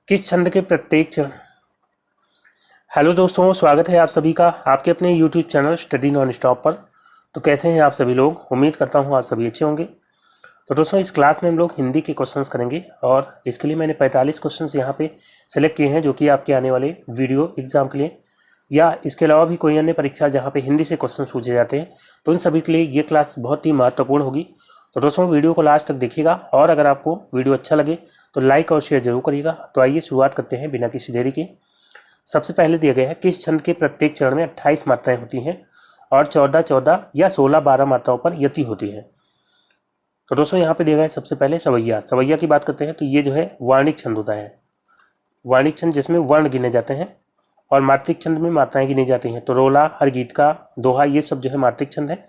किस छंद के प्रत्येक चरण। हेलो दोस्तों, स्वागत है आप सभी का आपके अपने YouTube channel study non stop पर। तो कैसे हैं आप सभी लोग? उम्मीद करता हूं आप सभी अच्छे होंगे। तो दोस्तों, इस क्लास में हम लोग हिंदी के क्वेश्चंस करेंगे और इसके लिए मैंने 45 क्वेश्चंस यहाँ पे सिलेक्ट किए हैं, जो कि आपके आने वाले वीडियो एग्जाम के लिए या इसके अलावा भी कोई अन्य परीक्षा जहाँ पे हिंदी से क्वेश्चन पूछे जाते हैं, तो इन सभी के लिए ये क्लास बहुत ही महत्वपूर्ण होगी। तो दोस्तों, वीडियो को लास्ट तक देखिएगा और अगर आपको वीडियो अच्छा लगे तो लाइक और शेयर जरूर करिएगा। तो आइए शुरुआत करते हैं बिना किसी देरी के। सबसे पहले दिया गया है, किस छंद के प्रत्येक चरण में 28 मात्राएं होती हैं और 14-14 या 16-12 मात्राओं पर यति होती है। तो दोस्तों, यहाँ पे दिया गया है सबसे पहले सवैया। सवैया की बात करते हैं तो ये जो है वार्णिक छंद होता है। वार्णिक छंद जिसमें वर्ण गिने जाते हैं और मात्रिक छंद में मात्राएं गिनी जाती हैं। तो रोला, हर गीत का, दोहा, ये सब जो है मात्रिक छंद है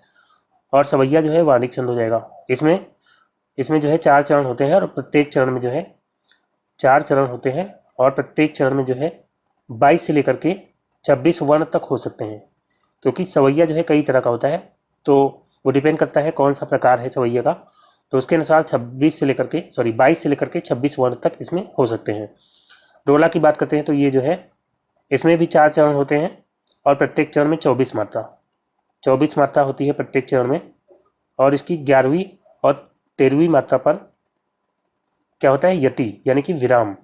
और सवैया जो है वार्णिक छंद हो जाएगा। इसमें जो है 4 चरण होते हैं और प्रत्येक चरण में जो है 4 चरण होते हैं और प्रत्येक चरण में जो है 22 से लेकर के 26 वर्ण तक हो सकते हैं, क्योंकि सवैया जो है कई तरह का होता है। तो वो डिपेंड करता है कौन सा प्रकार है सवैया का, तो उसके अनुसार 22 से लेकर के 26 वर्ण तक इसमें हो सकते हैं। रोला की बात करते हैं तो ये जो है इसमें भी 4 चरण होते हैं और प्रत्येक चरण में 24 मात्रा होती है प्रत्येक चरण में, और इसकी 11वीं और 13वीं मात्रा पर क्या होता है, यति यानी कि विराम।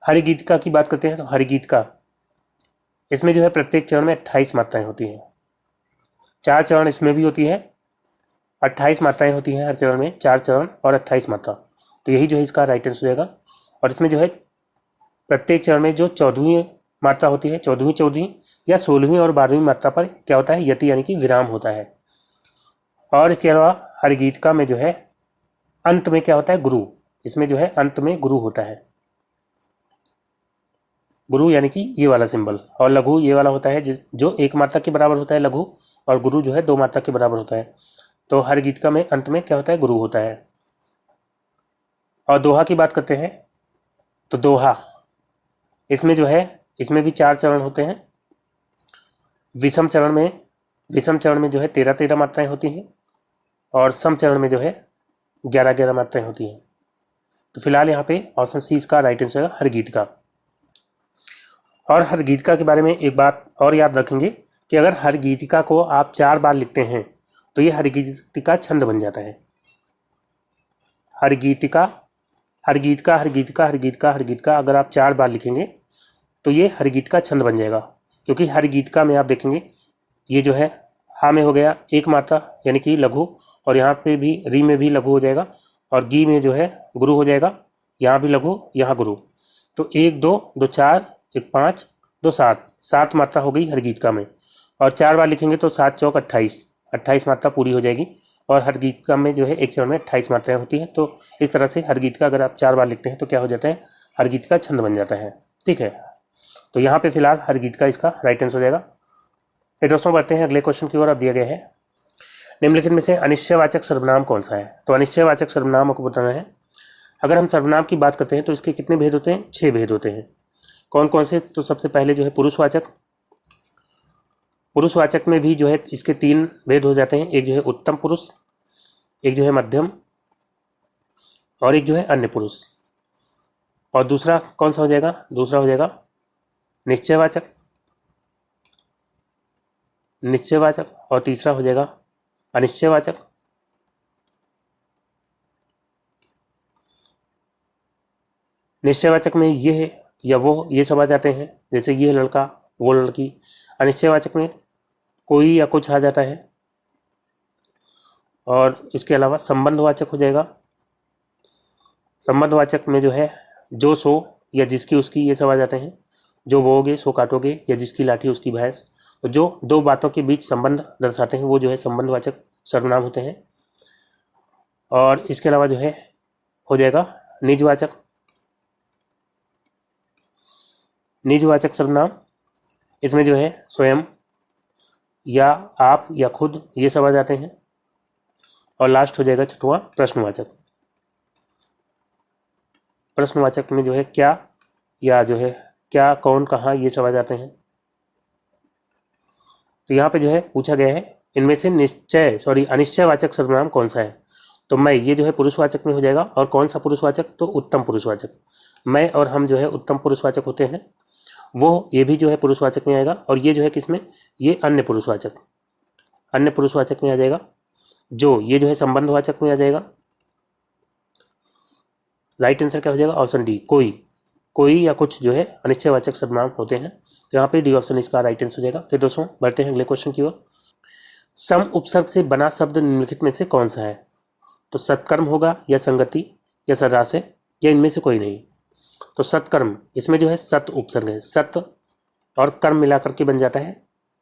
हरिगीतिका की बात करते हैं तो हरिगीतिका, इसमें जो है प्रत्येक चरण में 28 मात्राएं होती हैं। 4 चरण इसमें भी होती है, 28 मात्राएं होती हैं हर चरण में, 4 चरण और 28 मात्रा। तो यही जो है इसका राइट आंसर हो जाएगा। और इसमें जो है प्रत्येक चरण में जो 14वीं मात्रा होती है, 14वीं या 16वीं और 12वीं मात्रा पर क्या होता है, यति यानी कि विराम होता है। और इसके अलावा हरिगीतिका में जो है अंत में क्या होता है, गुरु। इसमें जो है अंत में गुरु होता है, गुरु यानी कि ये वाला सिंबल। और लघु ये वाला होता है जो 1 मात्रा के बराबर होता है लघु, और गुरु जो है 2 मात्रा के बराबर होता है। तो हरिगीतिका में अंत में क्या होता है, गुरु होता है। और दोहा की बात करते हैं तो दोहा, इसमें जो है इसमें भी 4 चरण होते हैं। विषम चरण में जो है 13-13 मात्राएं होती हैं और सम चरण में जो है 11-11 मात्राएं होती हैं। तो फिलहाल यहाँ पे ऑप्शन सी इसका राइट आंसर है, हरिगीतिका। और हरिगीतिका के बारे में एक बात और याद रखेंगे कि अगर हरिगीतिका को आप 4 बार लिखते हैं तो ये हरिगीतिका छंद बन जाता है। हरिगीतिका अगर आप 4 बार लिखेंगे तो ये हरिगीतिका छंद बन जाएगा, क्योंकि हरिगीतिका में आप देखेंगे ये जो है हा में हो गया 1 मात्रा यानी कि लघु, और यहाँ पे भी री में भी लघु हो जाएगा, और गी में जो है गुरु हो जाएगा, यहाँ भी लघु यहाँ गुरु। तो 1 2 2 4 1 5 2 7 मात्रा हो गई हरिगीतिका में। और 4 बार लिखेंगे तो 7 चौक 28 मात्रा पूरी हो जाएगी। और हरिगीतिका में जो है एक चरण में 28 मात्राएं होती हैं। तो इस तरह से हरिगीतिका अगर आप 4 बार लिखते हैं तो क्या हो जाता है, हरिगीतिका छंद बन जाता है। ठीक है, तो यहाँ पे फिलहाल हरिगीतिका इसका राइट आंसर हो जाएगा। फिर दोस्तों बढ़ते हैं अगले क्वेश्चन की ओर। अब दिया गया है, निम्नलिखित में से अनिश्चयवाचक सर्वनाम कौन सा है। तो अनिश्चयवाचक सर्वनाम को बताना है। अगर हम सर्वनाम की बात करते हैं तो इसके कितने भेद होते हैं, 6 भेद होते हैं। कौन कौन से? तो सबसे पहले जो है पुरुषवाचक में भी जो है इसके 3 भेद हो जाते हैं। एक जो है उत्तम पुरुष, एक जो है मध्यम, और एक जो है अन्य पुरुष। और दूसरा कौन सा हो जाएगा? दूसरा हो जाएगा निश्चयवाचक, और तीसरा हो जाएगा अनिश्चयवाचक। निश्चयवाचक में ये है या वो, ये सब आ जाते हैं, जैसे ये लड़का वो लड़की। अनिश्चयवाचक में कोई या कुछ आ जाता है। और इसके अलावा संबंधवाचक हो जाएगा। संबंधवाचक में जो है जो सो या जिसकी उसकी, ये सब आ जाते हैं। जो बोओगे सो काटोगे, या जिसकी लाठी उसकी भैंस। तो जो 2 बातों के बीच संबंध दर्शाते हैं वो जो है संबंधवाचक सर्वनाम होते हैं। और इसके अलावा जो है हो जाएगा निजवाचक सर्वनाम। इसमें जो है स्वयं या आप या खुद, ये सब आ जाते हैं। और लास्ट हो जाएगा 6वां प्रश्नवाचक में जो है क्या या जो है क्या, कौन, कहाँ, ये सब आ जाते हैं। तो यहाँ पे जो है पूछा गया है इनमें से अनिश्चयवाचक सर्वनाम कौन सा है। तो मैं ये जो है पुरुषवाचक में हो जाएगा। और कौन सा पुरुषवाचक? तो उत्तम पुरुषवाचक। मैं और हम जो है उत्तम पुरुषवाचक होते हैं, वो ये भी जो है पुरुषवाचक में आएगा। और ये जो है किसमें? ये अन्य पुरुषवाचक, अन्य पुरुषवाचक में आ जाएगा। जो ये जो है संबंधवाचक में आ जाएगा। राइट आंसर क्या हो जाएगा? ऑप्शन डी, कोई। कोई या कुछ जो है अनिश्चयवाचक सर्वनाम होते हैं, तो यहाँ पे डी ऑप्शन इसका राइट आंसर हो जाएगा। फिर दोस्तों बढ़ते हैं अगले क्वेश्चन की ओर। सम उपसर्ग से बना शब्द निम्नलिखित में से कौन सा है? तो सत्कर्म होगा, या संगति, या सदाशय, या इनमें से कोई नहीं। तो सत्कर्म, इसमें जो है सत उपसर्ग है, सत और कर्म मिलाकर के बन जाता है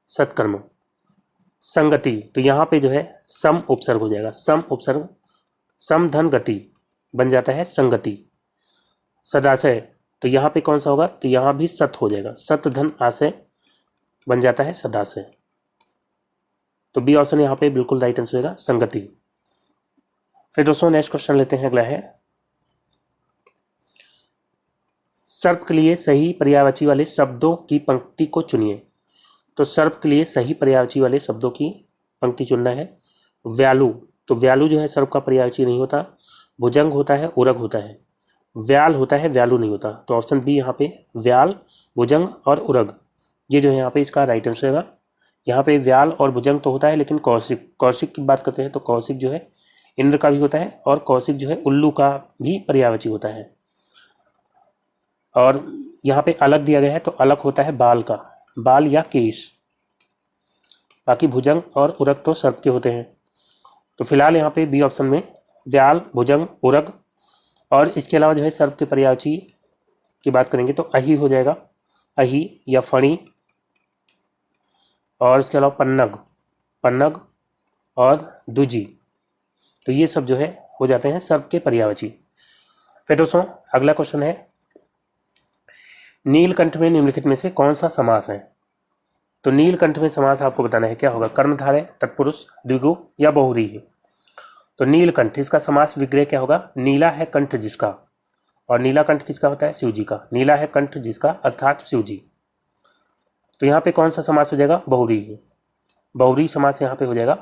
सत्कर्म। संगति, तो यहाँ पे जो है सम उपसर्ग हो जाएगा, सम उपसर्ग, सम धन गति बन जाता है संगति। सदाशय, तो यहाँ पे कौन सा होगा? तो यहाँ भी सत हो जाएगा, सत धन आशय बन जाता है सदाशय। तो बी ऑप्शन यहाँ पे बिल्कुल राइट आंसर होगा, संगति। फिर दोस्तों नेक्स्ट क्वेश्चन लेते हैं, अगला है सर्प के लिए सही पर्यायवाची वाले शब्दों की पंक्ति को चुनिए। तो सर्प के लिए सही पर्यायवाची वाले शब्दों की पंक्ति चुनना है। व्यालु, तो व्यालु जो है सर्प का पर्यायवाची नहीं होता, भुजंग होता है, उरग होता है। व्याल होता है, व्यालु नहीं होता। तो ऑप्शन बी यहाँ पे व्याल, भुजंग और उरग, ये जो है यहाँ पे इसका राइट आंसर होगा। यहाँ पे व्याल और भुजंग तो होता है, लेकिन कौशिक, कौशिक की बात करते हैं तो कौशिक जो है इंद्र का भी होता है, और कौशिक जो है उल्लू का भी पर्यायवाची होता है। और यहाँ पे अलग दिया गया है, तो अलग होता है बाल का, बाल या केश। बाकी भुजंग और उरग तो सर्प के होते हैं। तो फिलहाल यहाँ पे बी ऑप्शन में व्याल, भुजंग, उरग, और इसके अलावा जो है सर्प के पर्यायवाची की बात करेंगे तो अही हो जाएगा, अही या फणी, और इसके अलावा पन्नग, पन्नग और दुजी, तो ये सब जो है हो जाते हैं सर्प के पर्यायवाची। फिर दोस्तों अगला क्वेश्चन है नीलकंठ में निम्नलिखित में से कौन सा समास है? तो नीलकंठ में समास आपको बताना है, क्या होगा? कर्मधारय, तत्पुरुष, द्विगु या बहुव्रीहि। तो नीलकंठ, इसका समास विग्रह क्या होगा? नीला है कंठ जिसका, और नीला कंठ किसका होता है? शिव जी का। नीला है कंठ जिसका अर्थात शिव जी। तो यहाँ पे कौन सा समास हो जाएगा? बहुव्रीहि, बहुव्रीहि समास यहाँ पे हो जाएगा।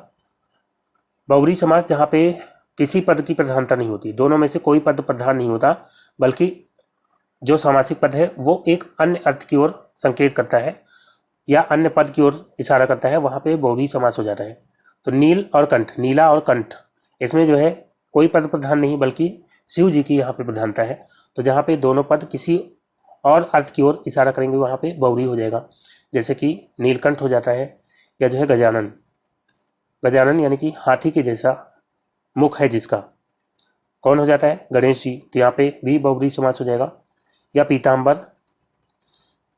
बहुव्रीहि समास जहाँ पे किसी पद की प्रधानता नहीं होती, दोनों में से कोई पद प्रधान नहीं होता, बल्कि जो सामासिक पद है वो एक अन्य अर्थ की ओर संकेत करता है या अन्य पद की ओर इशारा करता है, वहाँ पे बहुव्रीहि समास हो जाता है। तो नील और कंठ, नीला और कंठ, इसमें जो है कोई पद प्रधान नहीं, बल्कि शिव जी की यहाँ पे प्रधानता है। तो जहाँ पे दोनों पद किसी और अर्थ की ओर इशारा करेंगे वहाँ पे बहुव्रीहि हो जाएगा। जैसे कि नीलकंठ हो जाता है, या जो है गजानन, गजानन यानी कि हाथी के जैसा मुख है जिसका, कौन हो जाता है? गणेश जी। तो यहाँ पे भी बहुव्रीहि समास हो जाएगा। या पीतांबर,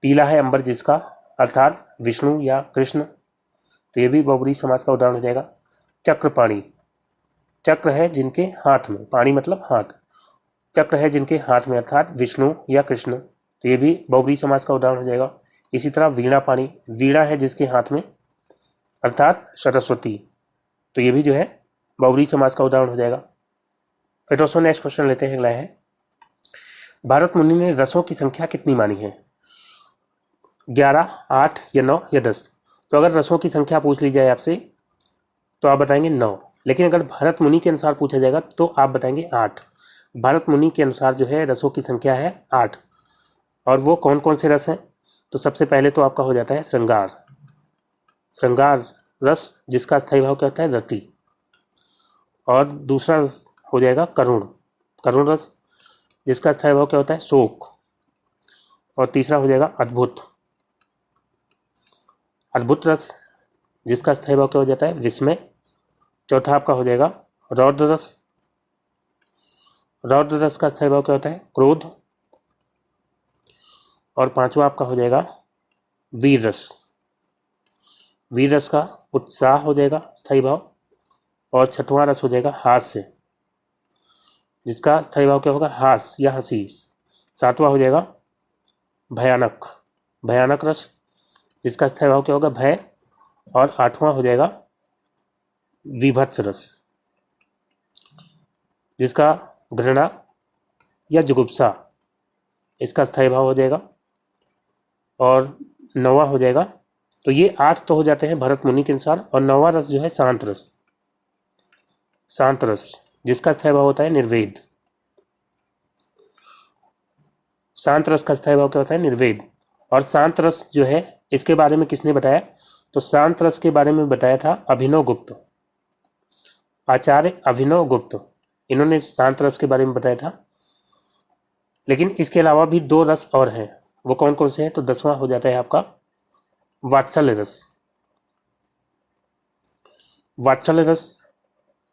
पीला है अंबर जिसका अर्थात विष्णु या कृष्ण, तो ये भी बहुव्रीहि समास का उदाहरण हो जाएगा। चक्रपाणी, चक्र है जिनके हाथ में, पाणी मतलब हाथ, चक्र है जिनके हाथ में अर्थात विष्णु या कृष्ण, तो ये भी बहुव्रीहि समास का उदाहरण हो जाएगा। इसी तरह वीणा पाणी, वीणा है जिसके हाथ में अर्थात सरस्वती, तो ये भी जो है बहुव्रीहि समास का उदाहरण हो जाएगा। फिर दोस्तों नेक्स्ट क्वेश्चन लेते हैं, अगला है भारत मुनि ने रसों की संख्या कितनी मानी है? 11, 8 या 9 या 10। तो अगर रसों की संख्या पूछ ली जाए आपसे तो आप बताएंगे 9, लेकिन अगर भरत मुनि के अनुसार पूछा जाएगा तो आप बताएंगे 8। भरत मुनि के अनुसार जो है रसों की संख्या है 8। और वो कौन कौन से रस हैं? तो सबसे पहले तो आपका हो जाता है श्रृंगार, श्रृंगार रस जिसका स्थायी भाव क्या होता है? रति। और दूसरा हो जाएगा करुण, करुण रस जिसका स्थायी भाव क्या होता है? शोक। और तीसरा हो जाएगा अद्भुत, अद्भुत रस जिसका स्थायी भाव क्या हो जाता है? विस्मय। चौथा आपका हो जाएगा रौद्र रस, रौद्र रस का स्थायी भाव क्या होता है? क्रोध। और पांचवा आपका हो जाएगा वीर रस, वीर रस का उत्साह हो जाएगा स्थायी भाव। और छठवां रस हो जाएगा हास्य, जिसका स्थायी भाव क्या होगा? हास या हंसी। सातवां हो जाएगा भयानक, भयानक रस जिसका स्थायी भाव क्या होगा? भय। और आठवां हो जाएगा विभत्स रस जिसका घृणा या जुगुप्सा, इसका स्थायी भाव हो जाएगा। और नौवां हो जाएगा, तो ये 8 तो हो जाते हैं भरत मुनि के अनुसार। और नौवां रस जो है शांत रस, शांत रस जिसका स्थायी भाव होता है निर्वेद। शांत रस का स्थायी भाव क्या होता है? निर्वेद। और शांत रस जो है इसके बारे में किसने बताया? तो शांत रस के बारे में बताया था अभिनव गुप्त, आचार्य अभिनव गुप्त, इन्होंने शांत रस के बारे में बताया था। लेकिन इसके अलावा भी 2 रस और हैं, वो कौन कौन से हैं? तो 10वां हो जाता है आपका वात्सल्य रस। वात्सल्य रस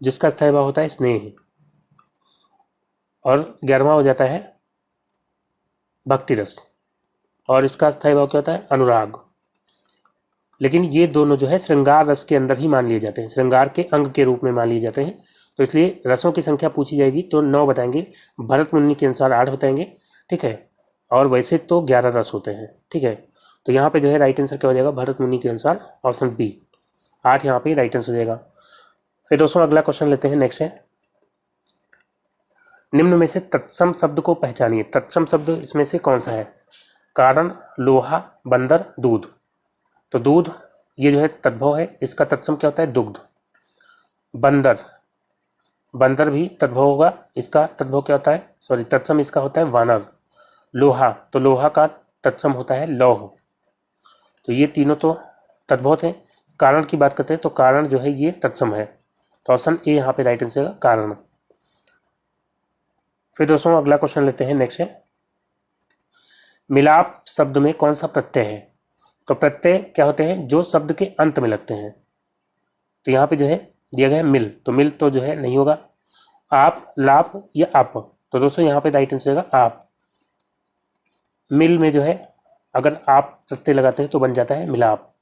जिसका स्थायी भाव होता है स्नेह। और 11वां हो जाता है भक्ति रस, और इसका स्थायी भाव क्या होता है? अनुराग। लेकिन ये दोनों जो है श्रृंगार रस के अंदर ही मान लिए जाते हैं, श्रृंगार के अंग के रूप में मान लिए जाते हैं। तो इसलिए रसों की संख्या पूछी जाएगी तो 9 बताएंगे, भरत मुनि के अनुसार 8 बताएंगे, ठीक है। और वैसे तो 11 रस होते हैं, ठीक है। तो यहाँ पे जो है राइट आंसर क्या हो जाएगा? भरत मुनि के अनुसार ऑप्शन बी, 8 यहाँ पे राइट आंसर हो जाएगा। फिर दोस्तों अगला क्वेश्चन लेते हैं, नेक्स्ट है, निम्न में से तत्सम शब्द को पहचानिए। तत्सम शब्द इसमें से कौन सा है? कारण, लोहा, बंदर, दूध। तो दूध ये जो है तद्भव है, इसका तत्सम क्या होता है? दुग्ध। बंदर, बंदर भी तद्भव होगा, इसका तद्भव क्या होता है? सॉरी, तत्सम इसका होता है वानर। लोहा, तो लोहा का तत्सम होता है लौह। तो ये तीनों तो तद्भव थे। कारण की बात करते हैं तो कारण जो है ये तत्सम है, तो ऑप्शन ए यहाँ पे राइट आंसर है, कारण। फिर दोस्तों अगला क्वेश्चन लेते हैं, नेक्स्ट है, मिलाप शब्द में कौन सा प्रत्यय है? तो प्रत्यय क्या होते हैं? जो शब्द के अंत में लगते हैं। तो यहाँ पे जो है दिया गया है मिल, तो मिल तो जो है नहीं होगा। आप, लाप या आप, तो दोस्तों यहाँ पे राइट आंसर होगा आप। मिल में जो है अगर आप प्रत्यय लगाते हैं तो बन जाता है मिलाप,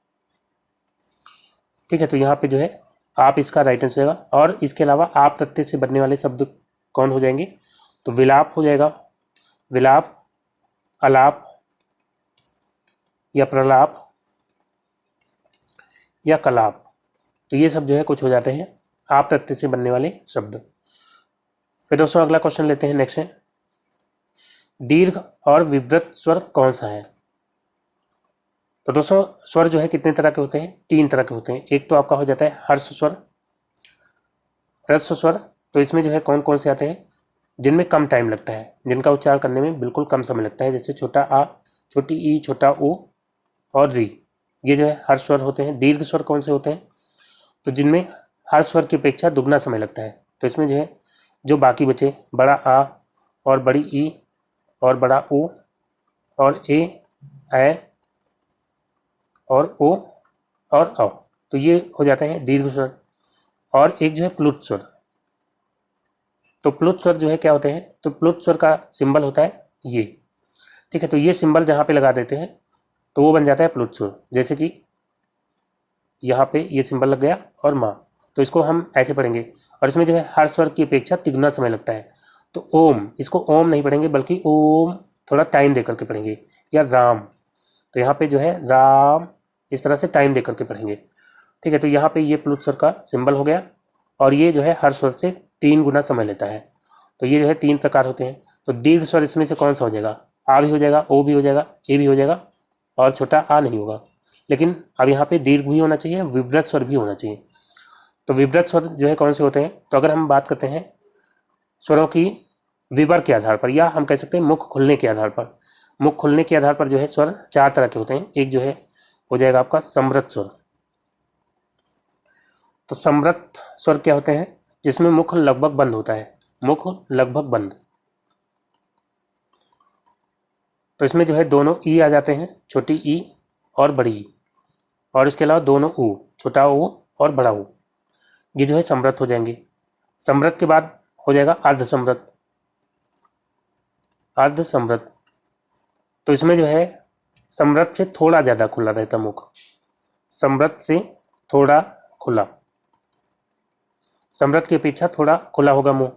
ठीक है। तो यहाँ पे जो है आप इसका राइट आंसर होगा। और इसके अलावा आप प्रत्यय से बनने वाले शब्द कौन हो जाएंगे? तो विलाप हो जाएगा, विलाप, अलाप या प्रलाप या कलाप। तो ये सब जो है कुछ हो जाते हैं आप प्रत्यय से बनने वाले शब्द। फिर दोस्तों अगला क्वेश्चन लेते हैं, नेक्स्ट है, दीर्घ और विवृत स्वर कौन सा है? तो दोस्तों स्वर जो है कितने तरह के होते हैं? 3 तरह के होते हैं। एक तो आपका हो जाता है हर्ष स्वर, ह्रस्व स्वर। तो इसमें जो है कौन कौन से आते हैं? जिनमें कम टाइम लगता है, जिनका उच्चारण करने में बिल्कुल कम समय लगता है, जैसे छोटा आ, छोटी ई, छोटा ओ और री, ये जो है हर्ष स्वर होते हैं। दीर्घ स्वर कौन से होते हैं? तो जिनमें हर्ष स्वर की अपेक्षा दुगना समय लगता है। तो इसमें जो है जो बाकी बचे, बड़ा आ और बड़ी ई और बड़ा ओ और ए और ओ और औ, तो ये हो जाते हैं दीर्घ स्वर। और एक जो है प्लुत स्वर। तो प्लुत स्वर जो है क्या होते हैं? तो प्लुत स्वर का सिंबल होता है ये, ठीक है। तो ये सिंबल जहाँ पे लगा देते हैं तो वो बन जाता है प्लुत स्वर। जैसे कि यहाँ पे ये सिंबल लग गया और माँ, तो इसको हम ऐसे पढ़ेंगे। और इसमें जो है हर स्वर की अपेक्षा तिगुना समय लगता है। तो ओम, इसको ओम नहीं पढ़ेंगे बल्कि ओम थोड़ा टाइम दे करके पढ़ेंगे, या राम। तो यहाँ पे जो है राम इस तरह से टाइम दे करके पढ़ेंगे, ठीक है। तो यहाँ पे ये प्लुत स्वर का सिंबल हो गया, और ये जो है हर स्वर से 3 गुना समय लेता है। तो ये जो है 3 प्रकार होते हैं। तो दीर्घ स्वर इसमें से कौन सा हो जाएगा? आ भी हो जाएगा, ओ भी हो जाएगा, ए भी हो जाएगा, और छोटा आ नहीं होगा। लेकिन अब यहाँ पे दीर्घ भी होना चाहिए, विवृत स्वर भी होना चाहिए। तो विवृत स्वर जो है कौन से होते हैं? तो अगर हम बात करते हैं स्वरों की विवर के आधार पर, या हम कह सकते हैं मुख खुलने के आधार पर, मुख खुलने के आधार पर जो है स्वर 4 तरह के होते हैं। एक जो है हो जाएगा आपका समृत स्वर। तो समृत स्वर क्या होते हैं? जिसमें मुख लगभग बंद होता है, मुख लगभग बंद। तो इसमें जो है दोनों ई आ जाते हैं, छोटी ई और बड़ी ई, और इसके अलावा दोनों ऊ, छोटा ऊ और बड़ा ऊ, ये जो है समृत हो जाएंगे। समृत के बाद हो जाएगा अर्ध समृत, अर्ध समृत। तो इसमें जो है समृत से थोड़ा ज़्यादा खुला रहता मुख, समृत से थोड़ा खुला, समृत की अपेक्षा थोड़ा खुला होगा मुंह।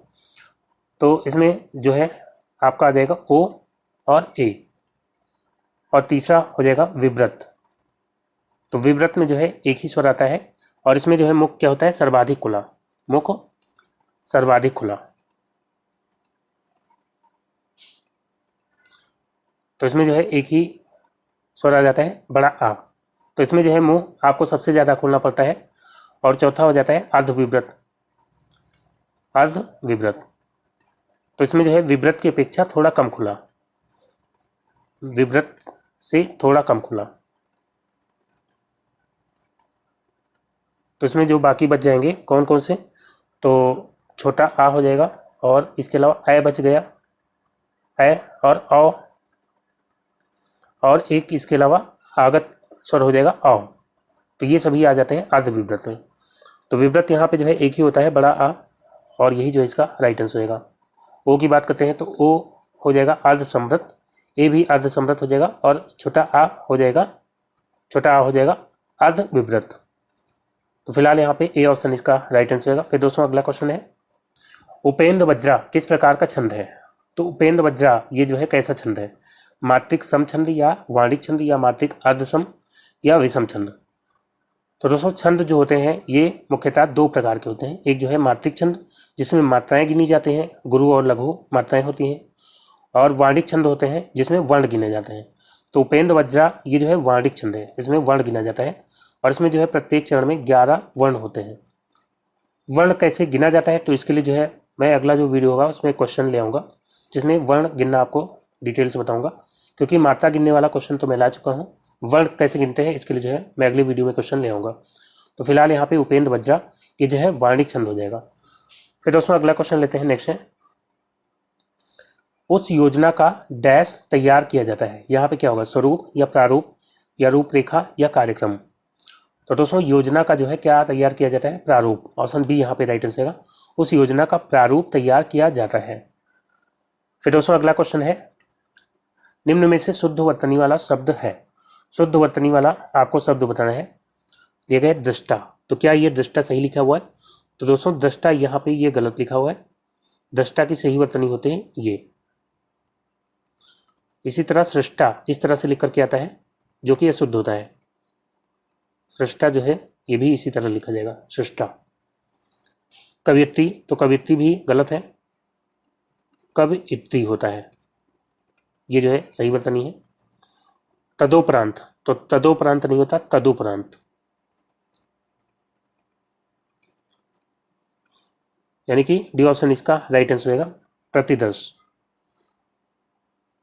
तो इसमें जो है आपका आ जाएगा ओ और ए। और तीसरा हो जाएगा विव्रत। तो विव्रत में जो है एक ही स्वर आता है, और इसमें जो है मुख क्या होता है? सर्वाधिक खुला, मुख सर्वाधिक खुला। तो इसमें जो है एक ही स्वर आ जाता है, बड़ा आ। तो इसमें जो है मुंह आपको सबसे ज़्यादा खोलना पड़ता है। और चौथा हो जाता है अर्धविव्रत। अर्ध विवृत। तो इसमें जो है विवृत की अपेक्षा थोड़ा कम खुला, विवृत से थोड़ा कम खुला। तो इसमें जो बाकी बच जाएंगे कौन कौन से, तो छोटा आ हो जाएगा और इसके अलावा ए बच गया, ए और औ, और एक इसके अलावा आगत स्वर हो जाएगा औ। तो ये सभी आ जाते हैं अर्ध विवृत में। तो विवृत यहाँ पे जो है एक ही होता है, बड़ा आ, और यही जो है इसका राइट आंसर होगा। ओ की बात करते हैं तो ओ हो जाएगा अर्ध समृत, ए भी अर्ध समृत हो जाएगा, और छोटा आ हो जाएगा, छोटा आ हो जाएगा अर्ध विवृत। तो फिलहाल यहाँ पे ए ऑप्शन इसका राइट आंसर होगा। फिर दोस्तों अगला क्वेश्चन है, उपेंद्र वज्रा किस प्रकार का छंद है। तो उपेंद्र वज्रा ये जो है कैसा छंद है, मात्रिक सम छंद या वाणिक छंद या मात्रिक अर्धसम या विषम छंद। तो दोस्तों छंद जो होते हैं ये मुख्यतः दो प्रकार के होते हैं। एक जो है मात्रिक छंद जिसमें मात्राएं गिनी जाती हैं, गुरु और लघु मात्राएं होती हैं, और वाणिक छंद होते हैं जिसमें वर्ण गिने जाते हैं। तो उपेंद्र वज्रा ये जो है वाणिक छंद है, इसमें वर्ण गिना जाता है, और इसमें जो है प्रत्येक चरण में 11 वर्ण होते हैं। वर्ण कैसे गिना जाता है, तो इसके लिए जो है मैं अगला जो वीडियो होगा उसमें क्वेश्चन ले आऊँगा जिसमें वर्ण गिनना आपको डिटेल से बताऊँगा, क्योंकि मात्रा गिनने वाला क्वेश्चन तो मैं ला चुका हूँ। वर्ण कैसे गिनते हैं इसके लिए जो है मैं अगले वीडियो में क्वेश्चन ले आऊँगा। तो फिलहाल यहाँ पे उपेंद्र वज्रा ये जो है वाणिक छंद हो जाएगा। फिर दोस्तों अगला क्वेश्चन लेते हैं, नेक्स्ट है, उस योजना का डैश तैयार किया जाता है। यहाँ पे क्या होगा, स्वरूप या प्रारूप या रूपरेखा या कार्यक्रम। तो दोस्तों योजना का जो है क्या तैयार किया जाता है, प्रारूप। ऑप्शन बी यहाँ पे राइट आंसर है, उस योजना का प्रारूप तैयार किया जाता है। फिर दोस्तों अगला क्वेश्चन है, निम्न में से शुद्ध वर्तनी वाला शब्द है। शुद्ध वर्तनी वाला आपको शब्द बताना है। दिया गया है दृष्टा, तो क्या ये दृष्टा सही लिखा हुआ है, तो दोस्तों दृष्टा यहाँ पे ये गलत लिखा हुआ है। दृष्टा की सही वर्तनी होते हैं ये। इसी तरह सृष्टा इस तरह से लिख करके आता है जो कि अशुद्ध होता है। सृष्टा जो है ये भी इसी तरह लिखा जाएगा, सृष्टा। कवियत्री, तो कवियत्री भी गलत है, कवियत्री होता है, ये जो है सही वर्तनी है। तदोपरांत, तो तदोपरांत नहीं होता, तदुपरांत, यानी कि डी ऑप्शन इसका राइट आंसर होगा, प्रतिदर्श।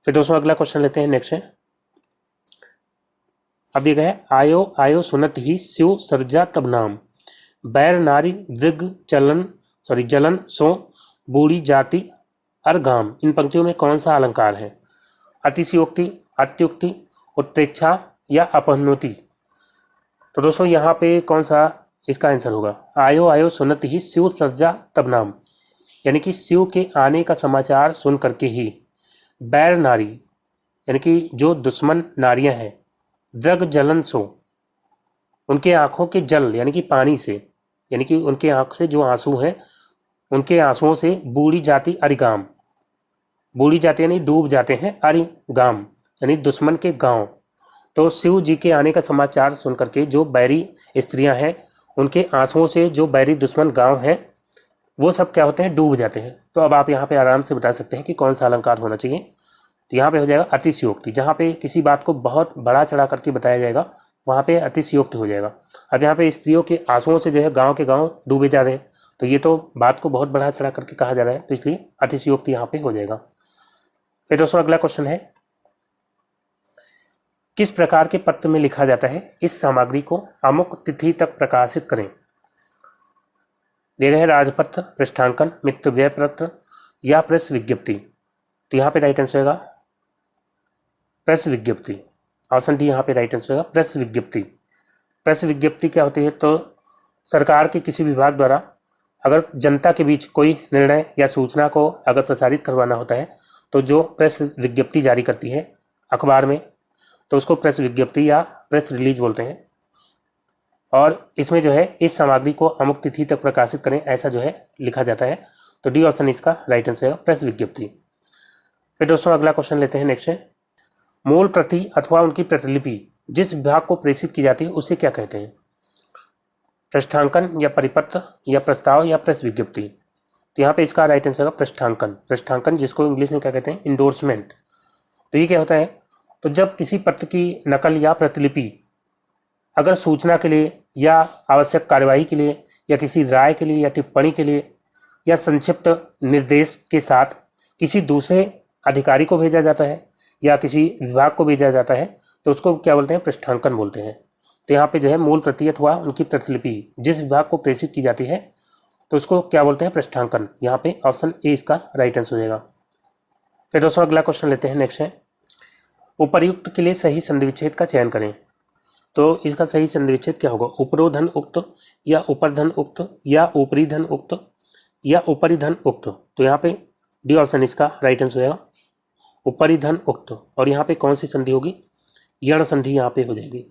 फिर दोस्तों अगला क्वेश्चन लेते हैं, नेक्स्ट है, अब दिया गया है, आयो आयो सुनत ही स्यो सर्जा तब नाम, बैर नारी दृग चलन जलन सो बूढ़ी जाति अर्गाम। इन पंक्तियों में कौन सा अलंकार है, अतिशयोक्ति, अत्युक्ति, उत्प्रेक्षा या अपहनोति। तो दोस्तों यहाँ पे कौन सा इसका आंसर होगा, आयो आयो सुनत ही स्यो सर्जा तब नाम, यानी कि स्यो के आने का समाचार सुन करके ही बैर नारी, यानी कि जो दुश्मन नारियां हैं, द्रग जलन सो, उनके आंखों के जल यानी कि पानी से, यानी कि उनके आंख से जो आंसू हैं उनके आंसुओं से बूढ़ी जाति अरिगाम, बूढ़ी जाति यानी डूब जाते हैं, अरिगाम यानी दुश्मन के गांव। तो शिव जी के आने का समाचार सुन करके जो बैरी स्त्रियां हैं उनके आंसुओं से जो बैरी दुश्मन गांव हैं वो सब क्या होते हैं, डूब जाते हैं। तो अब आप यहाँ पे आराम से बता सकते हैं कि कौन सा अलंकार होना चाहिए। तो यहाँ पे हो जाएगा अतिशयोक्ति, जहाँ पे किसी बात को बहुत बड़ा चढ़ा करके बताया जाएगा वहाँ पे अतिशयोक्ति हो जाएगा। अब यहाँ पे स्त्रियों के आंसुओं से जो है गाँव के गाँव डूबे जा रहे हैं, तो ये तो बात को बहुत बड़ा चढ़ा करके कहा जा रहा है, तो इसलिए अतिशयोक्ति यहाँ पे हो जाएगा। फिर दोस्तों अगला क्वेश्चन है, किस प्रकार के पत्र में लिखा जाता है, इस सामग्री को अमुक तिथि तक प्रकाशित करें। दिए गए हैं राजपत्र, पृष्ठांकन, मित्र व्यय पत्र या प्रेस विज्ञप्ति। तो यहाँ पे राइट आंसर होगा प्रेस विज्ञप्ति। ऑप्शन डी यहाँ पे राइट आंसर होगा प्रेस विज्ञप्ति। प्रेस विज्ञप्ति क्या होती है, तो सरकार के किसी विभाग द्वारा अगर जनता के बीच कोई निर्णय या सूचना को अगर प्रसारित करवाना होता है तो जो प्रेस विज्ञप्ति जारी करती है अखबार में, तो उसको प्रेस विज्ञप्ति या प्रेस रिलीज बोलते हैं। और इसमें जो है इस सामग्री को अमुक तिथि तक प्रकाशित करें ऐसा जो है लिखा जाता है। तो डी ऑप्शन इसका राइट आंसर है प्रेस विज्ञप्ति। फिर दोस्तों अगला क्वेश्चन लेते हैं, नेक्स्ट है, मूल प्रति अथवा उनकी प्रतिलिपि जिस विभाग को प्रेषित की जाती है उसे क्या कहते हैं। पृष्ठांकन या परिपत्र या प्रस्ताव या प्रेस विज्ञप्ति। तो यहाँ पे इसका राइट आंसर होगा पृष्ठांकन। पृष्ठांकन जिसको इंग्लिश में क्या कहते हैं, इंडोर्समेंट। तो ये क्या होता है, तो जब किसी पत्र की नकल या प्रतिलिपि अगर सूचना के लिए या आवश्यक कार्यवाही के लिए या किसी राय के लिए या टिप्पणी के लिए या संक्षिप्त निर्देश के साथ किसी दूसरे अधिकारी को भेजा जाता है या किसी विभाग को भेजा जाता है तो उसको क्या बोलते हैं, पृष्ठांकन बोलते हैं। तो यहाँ पे जो है मूल प्रति अथवा उनकी प्रतिलिपि जिस विभाग को प्रेषित की जाती है तो उसको क्या बोलते हैं, पृष्ठांकन। यहाँ पे ऑप्शन ए इसका राइट आंसर हो जाएगा। फिर दोस्तों अगला क्वेश्चन लेते हैं, नेक्स्ट है उपर्युक्त के लिए सही संधि विच्छेद का चयन करें। तो इसका सही संधि विच्छेद क्या होगा, उपरोधन उक्त या उपरधन उक्त या ऊपरी धन उक्त या ऊपरी धन उक्त। तो यहाँ पे डी ऑप्शन इसका राइट आंसर हो जाएगा, ऊपरी धन उक्त। और यहाँ पे कौन सी संधि होगी, यण संधि यहाँ पे हो जाएगी।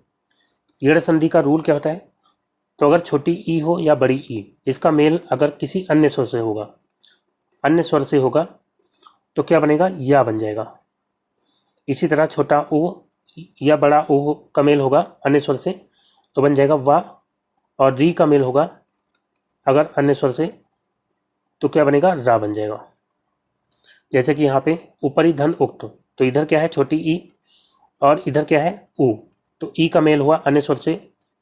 यण संधि का रूल क्या होता है, तो अगर छोटी ई हो या बड़ी ई, इसका मेल अगर किसी अन्य स्वर से होगा, अन्य स्वर से होगा तो क्या बनेगा, या बन जाएगा। इसी तरह छोटा ओ या बड़ा ओ का मेल होगा अन्य स्वर से तो बन जाएगा वा, और री का मेल होगा अगर अन्य स्वर से तो क्या बनेगा, रा बन जाएगा। जैसे कि यहाँ पे ऊपरी धन उक्त, तो इधर क्या है छोटी ई और इधर क्या है ऊ, तो ई का मेल हुआ अन्य स्वर से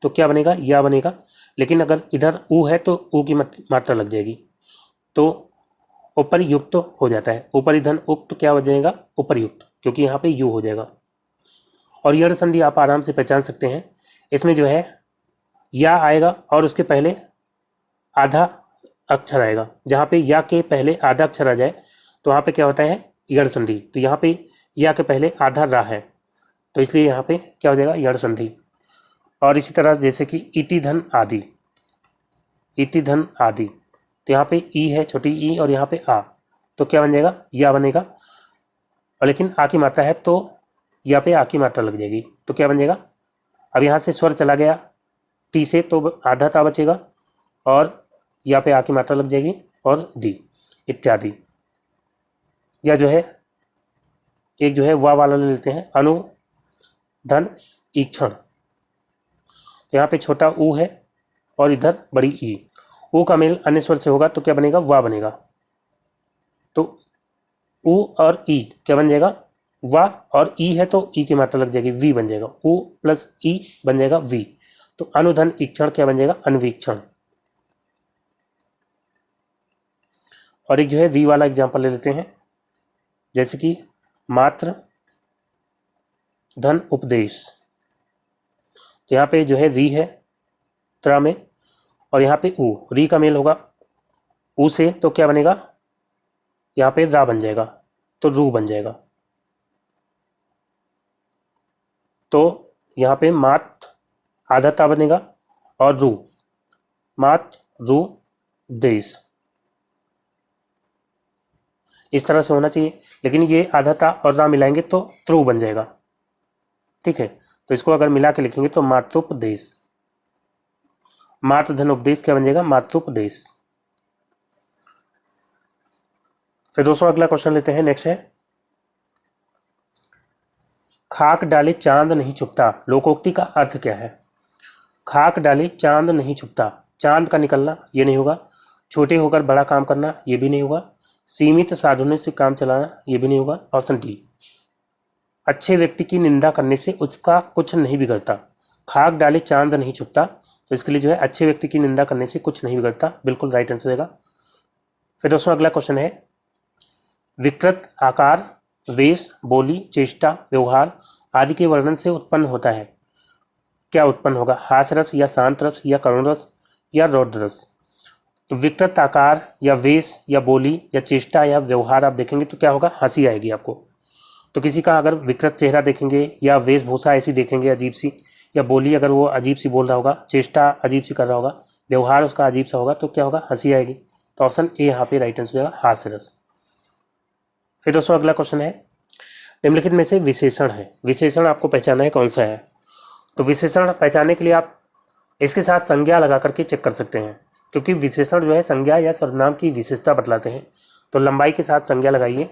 तो क्या बनेगा, या बनेगा। लेकिन अगर इधर ऊ है तो ऊ की मात्रा लग जाएगी तो उपरयुक्त हो जाता है। ऊपरी धन उक्त क्या हो जाएगा, उपरयुक्त, क्योंकि यहाँ पे यू हो जाएगा। और यण संधि आप आराम से पहचान सकते हैं, इसमें जो है या आएगा और उसके पहले आधा अक्षर आएगा। जहाँ पे या के पहले आधा अक्षर आ जाए तो वहाँ पे क्या होता है, यण संधि। तो यहाँ पे या के पहले आधा रा है तो इसलिए यहाँ पे क्या हो जाएगा, यण संधि। और इसी तरह जैसे कि इति धन आदि, इति धन आदि, तो यहाँ पे ई है छोटी ई और यहाँ पे आ, तो क्या बन जाएगा, या बनेगा। और लेकिन आ की मात्रा है तो यहाँ पे आ की मात्रा लग जाएगी तो क्या बन जाएगा। अब यहाँ से स्वर चला गया टी से तो आधा ता बचेगा और यहाँ पे आ की मात्रा लग जाएगी और डी इत्यादि। या जो है एक जो है वाह वाला ले लेते हैं, अनु धन ईक्षण। तो यहाँ पे छोटा ऊ है और इधर बड़ी ई, ऊ का मेल अन्य स्वर से होगा तो क्या बनेगा, वाह बनेगा। तो ऊ और ई क्या बन जाएगा, वाह, और ई है तो ई की मात्रा लग जाएगी, वी बन जाएगा। ऊ प्लस ई बन जाएगा वी, तो अनुधन ईक्षण क्या बन जाएगा, अन्वीक्षण। और एक जो है री वाला एग्जाम्पल ले लेते हैं, जैसे कि मात्र धन उपदेश। तो यहाँ पे जो है री है त्रा में और यहाँ पे ऊ, री का मेल होगा ऊ से तो क्या बनेगा, यहाँ पे रा बन जाएगा तो रू बन जाएगा। तो यहाँ पे मात आधा ता बनेगा और रू, मात रू देश, इस तरह से होना चाहिए। लेकिन ये आधा ता और रा मिलाएंगे तो त्रु बन जाएगा, ठीक है। तो इसको अगर मिला के लिखेंगे तो मातृपदेश, मातृ धन उपदेश क्या बन जाएगा, मातृपदेश। फिर दोस्तों अगला क्वेश्चन लेते हैं, नेक्स्ट है खाक डाले चांद नहीं छुपता, लोकोक्ति का अर्थ क्या है। खाक डाले चांद नहीं छुपता, चांद का निकलना ये नहीं होगा, छोटे होकर बड़ा काम करना ये भी नहीं होगा, सीमित साधनों से काम चलाना ये भी नहीं होगा। ऑप्शन डी, अच्छे व्यक्ति की निंदा करने से उसका कुछ नहीं बिगड़ता। खाक डाले चांद नहीं छुपता, तो इसके लिए जो है अच्छे व्यक्ति की निंदा करने से कुछ नहीं बिगड़ता, बिल्कुल राइट आंसर होगा। फिर दोस्तों अगला क्वेश्चन है विकृत आकार, वेश, बोली, चेष्टा, व्यवहार आदि के वर्णन से उत्पन्न होता है, क्या उत्पन्न होगा, हास रस या शांत रस या करुण रस या रौद्र रस। तो विकृत आकार या वेश या बोली या चेष्टा या व्यवहार आप देखेंगे तो क्या होगा, हंसी आएगी आपको। तो किसी का अगर विकृत चेहरा देखेंगे या वेशभूषा ऐसी देखेंगे अजीब सी, या बोली अगर वो अजीब सी बोल रहा होगा, चेष्टा अजीब सी कर रहा होगा, व्यवहार उसका अजीब सा होगा तो क्या होगा, हंसी आएगी। तो ऑप्शन ए यहाँ पे राइट आंसर होगा, हास्य रस। फिर दोस्तों अगला क्वेश्चन है निम्नलिखित में से विशेषण है, विशेषण आपको पहचानना है कौन सा है। तो विशेषण पहचानने के लिए आप इसके साथ संज्ञा लगा करके चेक कर सकते हैं, क्योंकि विशेषण जो है संज्ञा या सर्वनाम की विशेषता बतलाते हैं। तो लंबाई के साथ संज्ञा लगाइए,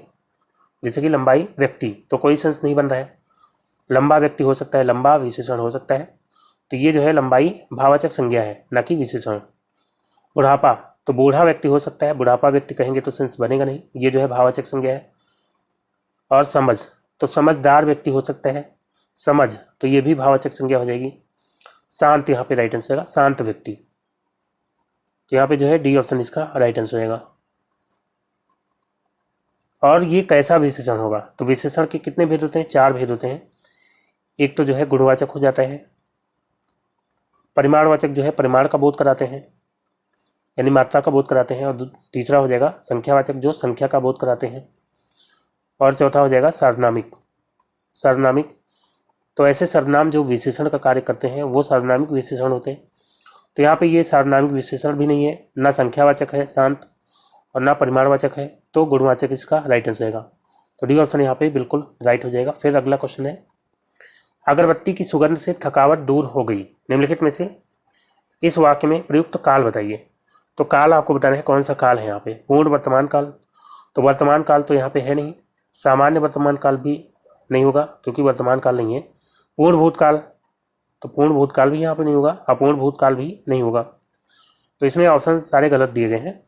जैसे कि लंबाई व्यक्ति, तो कोई सेंस नहीं बन रहा है, लंबा व्यक्ति हो सकता है, लंबा विशेषण हो सकता है, तो ये जो है लंबाई भाववाचक संज्ञा है ना कि विशेषण। बुढ़ापा, तो बूढ़ा व्यक्ति हो सकता है, बुढ़ापा व्यक्ति कहेंगे तो सेंस बनेगा नहीं, ये जो है भाववाचक संज्ञा है। और समझ, तो समझदार व्यक्ति हो सकता है, समझ, तो ये भी भाववाचक संज्ञा हो जाएगी। शांत, यहाँ पे राइट आंसर होगा शांत व्यक्ति, तो यहाँ पे जो है डी ऑप्शन इसका राइट आंसर होगा। और ये कैसा विशेषण होगा, तो विशेषण के कितने भेद होते हैं, 4 भेद होते हैं। एक तो जो है गुणवाचक हो जाता है, परिमाणवाचक जो है परिमाण का बोध कराते हैं यानी मात्रा का बोध कराते हैं, और तीसरा हो जाएगा संख्यावाचक जो संख्या का बोध कराते हैं, और चौथा हो जाएगा सार्वनामिक। सार्वनामिक तो ऐसे सर्वनाम जो विशेषण का कार्य करते हैं वो सार्वनामिक विशेषण होते हैं। तो यहाँ पे ये सार्वनामिक विशेषण भी नहीं है, ना संख्यावाचक है शांत और ना परिमाणवाचक है, तो गुणवाचक इसका राइट आंसर रहेगा। तो डी ऑप्शन यहाँ पे बिल्कुल राइट हो जाएगा। फिर अगला क्वेश्चन है, अगरबत्ती की सुगंध से थकावट दूर हो गई, निम्नलिखित में से इस वाक्य में प्रयुक्त काल बताइए। तो काल आपको बताना है कौन सा काल है यहाँ पे, पूर्ण वर्तमान काल, तो वर्तमान काल तो यहाँ पे है नहीं, सामान्य वर्तमान काल भी नहीं होगा क्योंकि वर्तमान काल नहीं है, पूर्ण भूतकाल, तो पूर्ण भूतकाल भी यहाँ पे नहीं होगा, अपूर्ण भूतकाल भी नहीं होगा। तो इसमें ऑप्शन सारे गलत दिए गए हैं।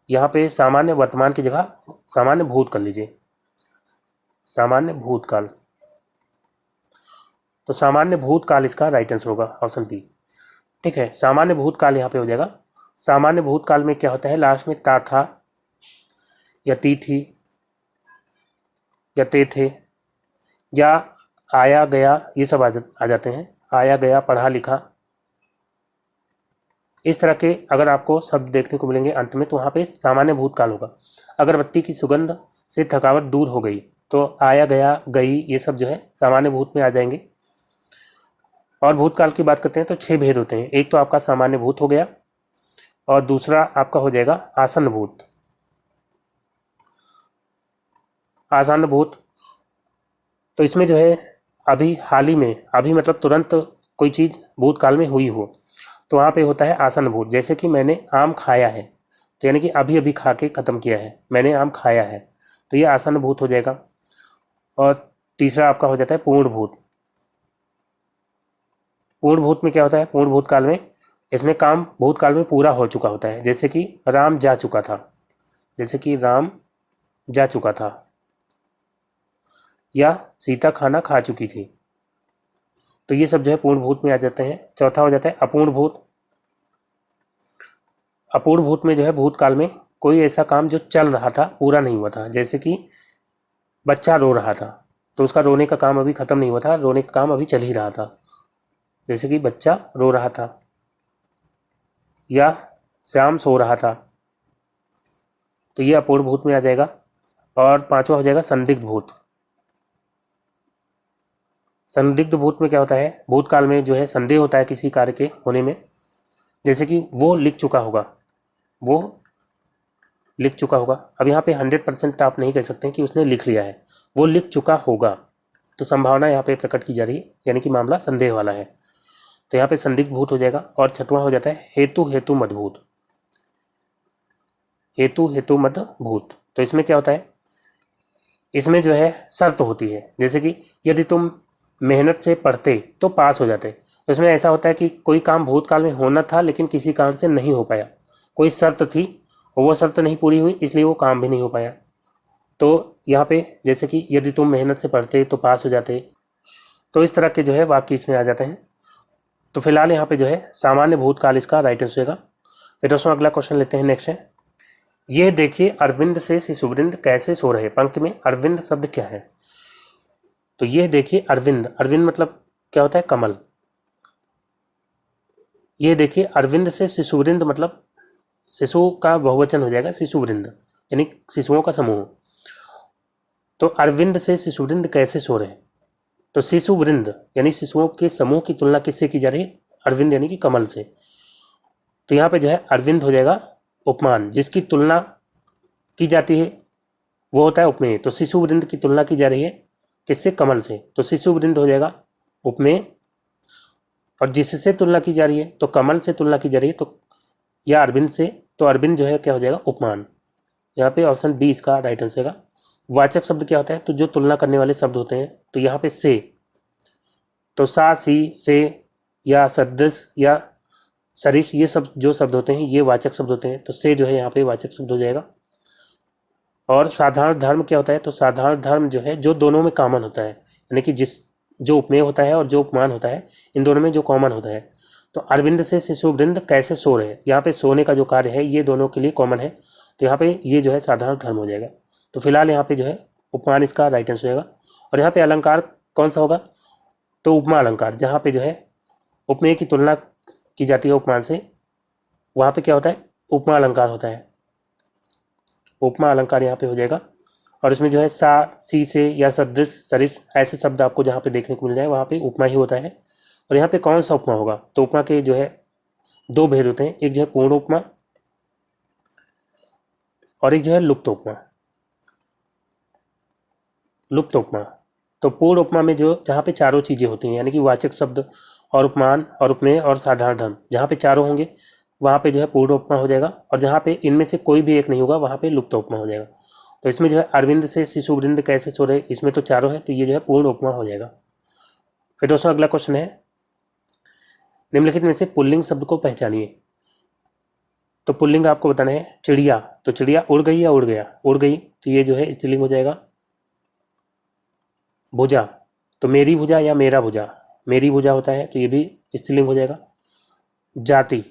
यहाँ पे सामान्य वर्तमान की जगह सामान्य भूत कर लीजिए, सामान्य भूतकाल, तो सामान्य भूतकाल इसका राइट आंसर होगा, ऑप्शन बी। ठीक है, सामान्य भूतकाल यहाँ पे हो जाएगा। सामान्य भूतकाल में क्या होता है, लास्ट में ता था या ती थी या ते थे या आया गया, ये सब आ जाते हैं, आया गया, पढ़ा लिखा, इस तरह के अगर आपको शब्द देखने को मिलेंगे अंत में तो वहाँ पे सामान्य भूतकाल होगा। अगरबत्ती की सुगंध से थकावट दूर हो गई, तो आया गया गई ये सब जो है सामान्य भूत में आ जाएंगे। और भूतकाल की बात करते हैं तो 6 भेद होते हैं, एक तो आपका सामान्य भूत हो गया और दूसरा आपका हो जाएगा आसन्न भूत। आसन्न भूत तो इसमें जो है अभी हाल ही में, अभी मतलब तुरंत कोई चीज़ भूतकाल में हुई हो तो वहाँ पे होता है आसन्न भूत। जैसे कि मैंने आम खाया है, तो यानी कि अभी अभी खा के ख़त्म किया है, मैंने आम खाया है, तो ये आसन्न भूत हो जाएगा। और तीसरा आपका हो जाता है पूर्ण भूत। पूर्ण भूत में क्या होता है, पूर्ण भूतकाल में इसमें काम भूतकाल में पूरा हो चुका होता है, जैसे कि राम जा चुका था, जैसे कि राम जा चुका था, या सीता खाना खा चुकी थी, तो ये सब जो है पूर्ण भूत में आ जाते हैं। चौथा हो जाता है अपूर्ण भूत। अपूर्ण भूत में जो है भूतकाल में कोई ऐसा काम जो चल रहा था पूरा नहीं हुआ था, जैसे कि बच्चा रो रहा था तो उसका रोने का काम अभी खत्म नहीं हुआ था, रोने का काम अभी चल ही रहा था, जैसे कि बच्चा रो रहा था, या श्याम सो रहा था, तो ये अपूर्ण भूत में आ जाएगा। और पांचवा हो जाएगा संदिग्ध भूत। संदिग्ध भूत में क्या होता है, भूतकाल में जो है संदेह होता है किसी कार्य के होने में, जैसे कि वो लिख चुका होगा, वो लिख चुका होगा। अब यहाँ पे 100% आप नहीं कह सकते कि उसने लिख लिया है, वो लिख चुका होगा, तो संभावना यहाँ पे प्रकट की जा रही है, यानी कि मामला संदेह वाला है, तो यहाँ पे संदिग्ध भूत हो जाएगा। और छठवां हो जाता है हेतु हेतु मद भूत। हेतु हेतु मद भूत, तो इसमें क्या होता है, इसमें जो है शर्त होती है, जैसे कि यदि तुम मेहनत से पढ़ते तो पास हो जाते, तो इसमें ऐसा होता है कि कोई काम भूतकाल में होना था लेकिन किसी कारण से नहीं हो पाया, कोई शर्त थी और वो शर्त नहीं पूरी हुई इसलिए वो काम भी नहीं हो पाया। तो यहाँ पे जैसे कि यदि तुम मेहनत से पढ़ते तो पास हो जाते, तो इस तरह के जो है वाक्य इसमें आ जाते हैं। तो फिलहाल यहाँ पे जो है सामान्य भूतकाल इसका राइट आंसर होगा। फिर दोस्तों अगला क्वेश्चन लेते हैं, नेक्स्ट है, यह देखिए अरविंद से शिशुवृंद कैसे सो रहे। पंक्ति में अरविंद शब्द क्या है, तो यह देखिए अरविंद, अरविंद मतलब क्या होता है, कमल। यह देखिए अरविंद से शिशुवृंद मतलब शिशु का बहुवचन हो जाएगा शिशुवृंद, यानी शिशुओं का समूह। तो अरविंद से शिशुवृंद कैसे सो रहे, तो शिशुवृंद यानी शिशुओं के समूह की तुलना किससे की जा रही है, अरविंद यानी कि कमल से। तो यहाँ पे जो है अरविंद हो जाएगा उपमान, जिसकी तुलना की जाती है वो होता है उपमेय। तो शिशुवृंद की तुलना की जा रही है किससे, कमल से, तो शिशुवृंद हो जाएगा उपमेय। और जिससे तुलना की जा रही है तो कमल से तुलना की जा रही है, तो या अरविंद से, तो अरविंद जो है क्या हो जाएगा, उपमान। यहाँ पे ऑप्शन बी इसका राइट आंसर होगा। वाचक शब्द क्या होता है, तो जो तुलना करने वाले शब्द होते हैं, तो यहाँ पे से, तो सा सी से या सदृश या सरिस, ये सब जो शब्द होते हैं ये वाचक शब्द होते हैं, तो से जो है यहाँ पे वाचक शब्द हो जाएगा। और साधारण धर्म क्या होता है, तो साधारण धर्म जो है जो दोनों में कॉमन होता है, यानी कि जो उपमेय होता है और जो उपमान होता है, इन दोनों में जो कॉमन होता है। तो अरविंद से शिशुवृंद कैसे सो रहे, यहाँ पे सोने का जो कार्य है ये दोनों के लिए कॉमन है, तो यहाँ पे ये जो है साधारण धर्म हो जाएगा। तो फिलहाल यहाँ पे जो है उपमान इसका राइट आंसर होगा। और यहाँ पे अलंकार कौन सा होगा, तो उपमा अलंकार, जहाँ पे जो है उपमेय की तुलना की जाती है उपमान से, वहाँ पे क्या होता है, उपमा अलंकार होता है। उपमा अलंकार यहाँ पे हो जाएगा। और इसमें जो है सा, सी से या सदृश, सरिस ऐसे शब्द आपको जहाँ पे देखने को मिल जाए वहाँ पे उपमा ही होता है। और यहाँ पे कौन सा उपमा होगा, तो उपमा के जो है दो भेद होते हैं, एक जो है पूर्ण उपमा और एक जो है लुप्त उपमा। लुप्त उपमा, तो पूर्ण उपमा में जो जहाँ पे चारों चीजें होती हैं, यानी कि वाचक शब्द और उपमान और उपमेय और साधारण धर्म, जहाँ पे चारों होंगे वहाँ पे जो है पूर्ण उपमा हो जाएगा। और जहाँ पे इनमें से कोई भी एक नहीं होगा वहाँ पे लुप्त उपमा हो जाएगा। तो इसमें जो है अरविंद से शिशुवृंद कैसे सोरे, इसमें तो चारों हैं, तो ये जो है पूर्ण उपमा हो जाएगा। फिर दोस्तों अगला क्वेश्चन है, निम्नलिखित में से पुल्लिंग शब्द को पहचानिए। तो पुल्लिंग आपको बताना है चिड़िया, तो चिड़िया उड़ गई या उड़ गया, उड़ गई, तो ये जो है स्त्रीलिंग हो जाएगा। भुजा, तो मेरी भुजा या मेरा भुजा, मेरी भुजा होता है, तो ये भी स्त्रीलिंग हो जाएगा। जाति,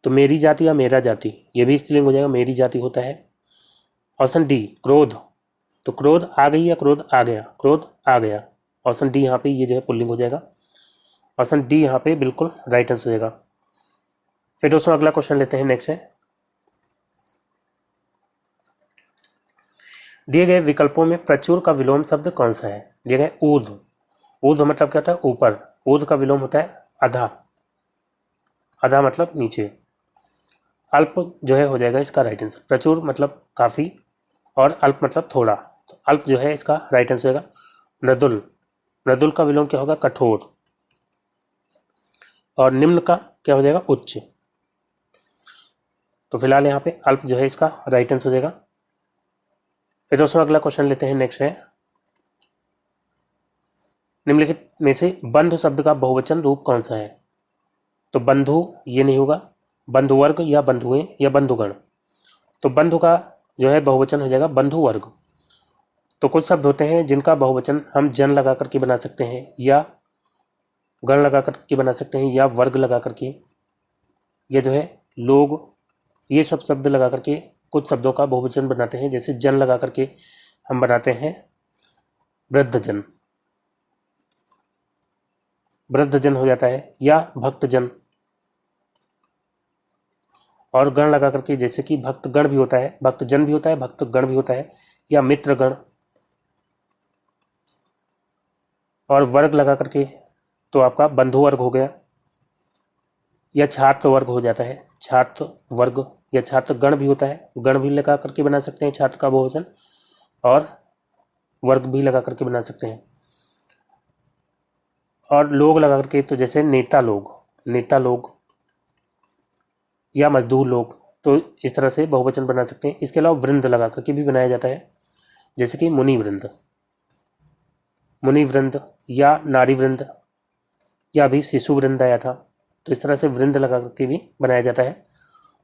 तो मेरी जाति या मेरा जाति, ये भी स्त्रीलिंग हो जाएगा, मेरी जाति होता है। ऑप्शन डी क्रोध, तो क्रोध आ गई या क्रोध आ गया, क्रोध आ गया। ऑप्शन डी यहाँ पे ये जो है पुल्लिंग हो जाएगा। ऑप्शन डी यहाँ पे बिल्कुल राइट आंसर हो जाएगा। फिर दोस्तों अगला क्वेश्चन लेते हैं, नेक्स्ट है, दिए गए विकल्पों में प्रचुर का विलोम शब्द कौन सा है। दिए गए ऊर्ध्व, ऊर्ध्व मतलब क्या होता है, ऊपर, ऊर्ध्व का विलोम होता है अधा, अधा मतलब नीचे। अल्प जो है हो जाएगा इसका राइट आंसर, प्रचुर मतलब काफी और अल्प मतलब थोड़ा, तो अल्प जो है इसका राइट आंसर होगा। मृदुल, मृदुल का विलोम क्या होगा, कठोर। और निम्न का क्या हो जाएगा, उच्च। तो फिलहाल यहाँ पे अल्प जो है इसका राइट आंसर हो जाएगा। फिर दोस्तों अगला क्वेश्चन लेते हैं, नेक्स्ट है, निम्नलिखित में से बंधु शब्द का बहुवचन रूप कौन सा है। तो बंधु ये नहीं होगा, बंधुवर्ग या बंधुएं या बंधुगण, तो बंधु का जो है बहुवचन हो जाएगा बंधुवर्ग। तो कुछ शब्द होते हैं जिनका बहुवचन हम जन लगा करके बना सकते हैं या गण लगा करके बना सकते हैं या वर्ग लगा करके, या जो है लोग, ये सब शब्द लगा करके कुछ शब्दों का बहुवचन बनाते हैं। जैसे जन लगा करके हम बनाते हैं वृद्धजन, वृद्धजन हो जाता है, या भक्तजन। और गण लगा करके जैसे कि भक्तगण भी होता है, भक्तजन भी होता है, भक्तगण भी होता है, या मित्रगण। और वर्ग लगा करके तो आपका बंधु वर्ग हो गया, या छात्र वर्ग हो जाता है, छात्र वर्ग, या छात्र गण भी होता है, गण भी लगा करके बना सकते हैं छात्र का बहुवचन, और वर्ग भी लगा करके बना सकते हैं। और लोग लगा करके तो जैसे नेता लोग, नेता लोग या मजदूर लोग, तो इस तरह से बहुवचन बना सकते हैं। इसके अलावा वृंद लगा करके भी बनाया जाता है, जैसे कि मुनि वृंद, मुनि वृंद या नारी वृंद, या अभी शिशु वृंद आया था, तो इस तरह से वृंद लगा करके भी बनाया जाता है।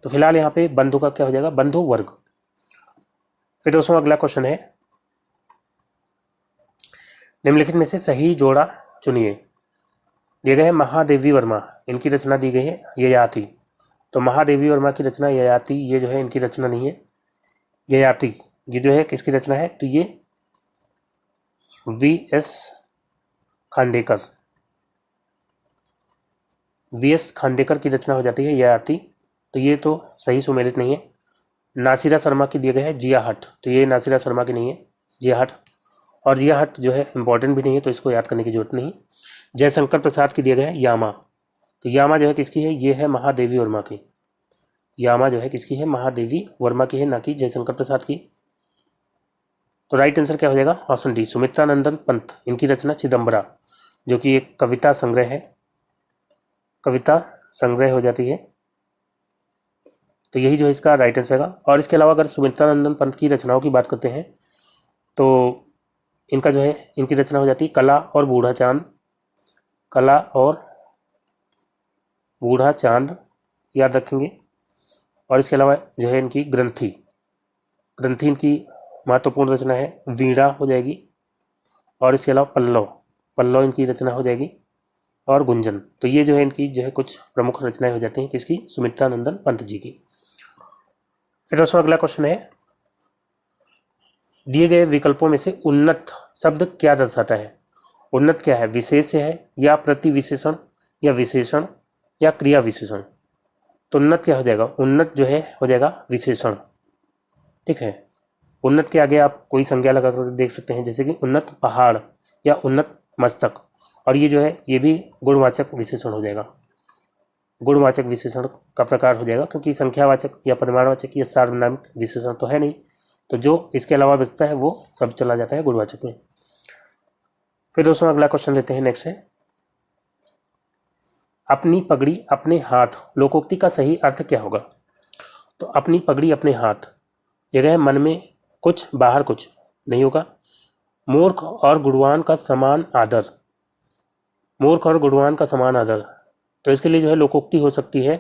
तो फिलहाल यहाँ पे बंधु का क्या हो जाएगा, बंधु वर्ग। फिर दोस्तों अगला क्वेश्चन है, निम्नलिखित में से सही जोड़ा चुनिए। दिए गए हैं महादेवी वर्मा, इनकी रचना दी गई है ययाति। तो महादेवी वर्मा की रचना ययाति, ये जो है इनकी रचना नहीं है, ययाति ये जो है किसकी रचना है, तो ये वी.एस. खांडेकर, वी.एस. खांडेकर की रचना हो जाती है ययाति। तो ये तो सही सुमेलित नहीं है। नासिरा शर्मा की दिए गए है जिया हट, तो ये नासिरा शर्मा की नहीं है, जिया हट। और जिया हट जो है इंपॉर्टेंट भी नहीं है, तो इसको याद करने की जरूरत नहीं। जयशंकर प्रसाद की दिए गए है यामा, तो यामा जो है किसकी है, ये है महादेवी वर्मा की। यामा जो है किसकी है, महादेवी वर्मा की है, ना कि जयशंकर प्रसाद की। तो राइट आंसर क्या हो जाएगा, ऑप्शन डी सुमित्रानंदन पंत, इनकी रचना चिदम्बरा, जो कि एक कविता संग्रह है, कविता संग्रह हो जाती है। तो यही जो है इसका राइट आंसर है। और इसके अलावा अगर सुमित्रानंदन पंत की रचनाओं की बात करते हैं तो इनका जो है, इनकी रचना हो जाती है कला और बूढ़ा चांद, कला और बूढ़ा चांद याद रखेंगे। और इसके अलावा जो है इनकी ग्रंथि, ग्रंथि इनकी महत्वपूर्ण रचना है, वीणा हो जाएगी। और इसके अलावा पल्लव, पल्लव इनकी रचना हो जाएगी, और गुंजन। तो ये जो है इनकी जो है कुछ प्रमुख रचनाएं हो जाती हैं, किसकी, सुमित्रानंदन पंत जी की। फिर दोस्तों अगला क्वेश्चन है, दिए गए विकल्पों में से उन्नत शब्द क्या दर्शाता है? उन्नत क्या है? विशेष्य है या प्रतिविशेषण या विशेषण या क्रिया विशेषण? तो उन्नत क्या हो जाएगा? उन्नत जो है हो जाएगा विशेषण। ठीक है, उन्नत के आगे आप कोई संज्ञा लगा कर देख सकते हैं, जैसे कि उन्नत पहाड़ या उन्नत मस्तक, और ये जो है ये भी गुणवाचक विशेषण हो जाएगा। गुणवाचक विशेषण का प्रकार हो जाएगा, क्योंकि संख्यावाचक या परिमाणवाचक या सार्वनामिक विशेषण तो है नहीं, तो जो इसके अलावा बचता है वो सब चला जाता है गुणवाचक में। फिर दोस्तों अगला क्वेश्चन लेते हैं, नेक्स्ट है अपनी पगड़ी अपने हाथ लोकोक्ति का सही अर्थ क्या होगा? तो अपनी पगड़ी अपने हाथ, ये है मन में कुछ बाहर कुछ नहीं होगा। मूर्ख और गुणवान का समान आदर, मूर्ख और गुणवान का समान आदर, तो इसके लिए जो है लोकोक्ति हो सकती है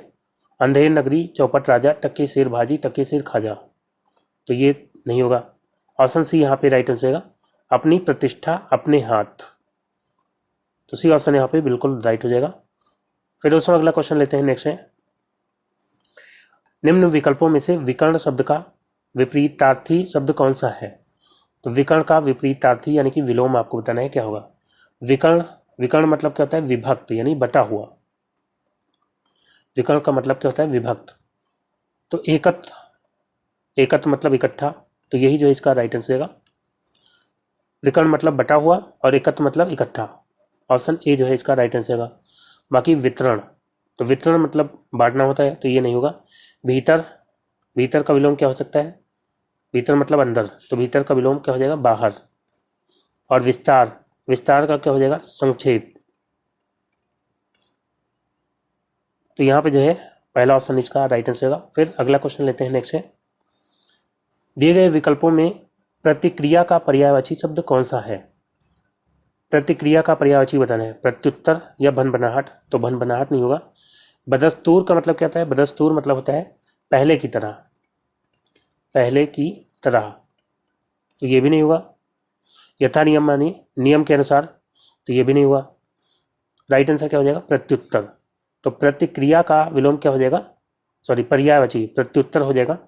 अंधेर नगरी चौपट राजा टक्के सिर भाजी टक्के सिर खाजा, तो ये नहीं होगा। ऑप्शन सी यहाँ पे राइट आंसर होगा, अपनी प्रतिष्ठा अपने हाथ, तो सी ऑप्शन यहाँ पे बिल्कुल राइट हो जाएगा। फिर दोस्तों अगला क्वेश्चन लेते हैं, नेक्स्ट है निम्न विकल्पों में से विकर्ण शब्द का विपरीतार्थी शब्द कौन सा है? तो विकर्ण का विपरीतार्थी यानी कि विलोम आपको बताना है क्या होगा। विकर्ण, विकर्ण मतलब क्या होता है? विभक्त यानी बटा हुआ। विकर्ण का मतलब क्या होता है? विभक्त। तो एकत्र, एकत्र मतलब इकट्ठा, तो यही जो है इसका राइट आंसर होगा। विकर्ण मतलब बटा हुआ और एकत्र मतलब इकट्ठा, ऑप्शन ए जो है इसका राइट आंसर होगा। बाकी वितरण, तो वितरण मतलब बांटना होता है, तो ये नहीं होगा। भीतर, भीतर का विलोम क्या हो सकता है? भीतर मतलब अंदर, तो भीतर का विलोम क्या हो जाएगा? बाहर। और विस्तार, विस्तार का क्या हो जाएगा? संक्षेप। तो यहाँ पे जो है पहला ऑप्शन इसका राइट आंसर होगा। फिर अगला क्वेश्चन लेते हैं, नेक्स्ट है दिए गए विकल्पों में प्रतिक्रिया का पर्यायवाची शब्द कौन सा है? प्रतिक्रिया का पर्यायवाची बताना है, प्रत्युत्तर या भनभनाहट, तो भनभनाहट नहीं होगा। बदस्तूर का मतलब क्या होता है? बदस्तूर मतलब होता है पहले की तरह, पहले की तरह, तो ये भी नहीं होगा। यथा नियम मानी, नियम के अनुसार, तो ये भी नहीं हुआ। राइट आंसर क्या हो जाएगा? प्रत्युत्तर। तो प्रतिक्रिया का विलोम क्या हो जाएगा? सॉरी, पर्यायवाची प्रत्युत्तर हो जाएगा।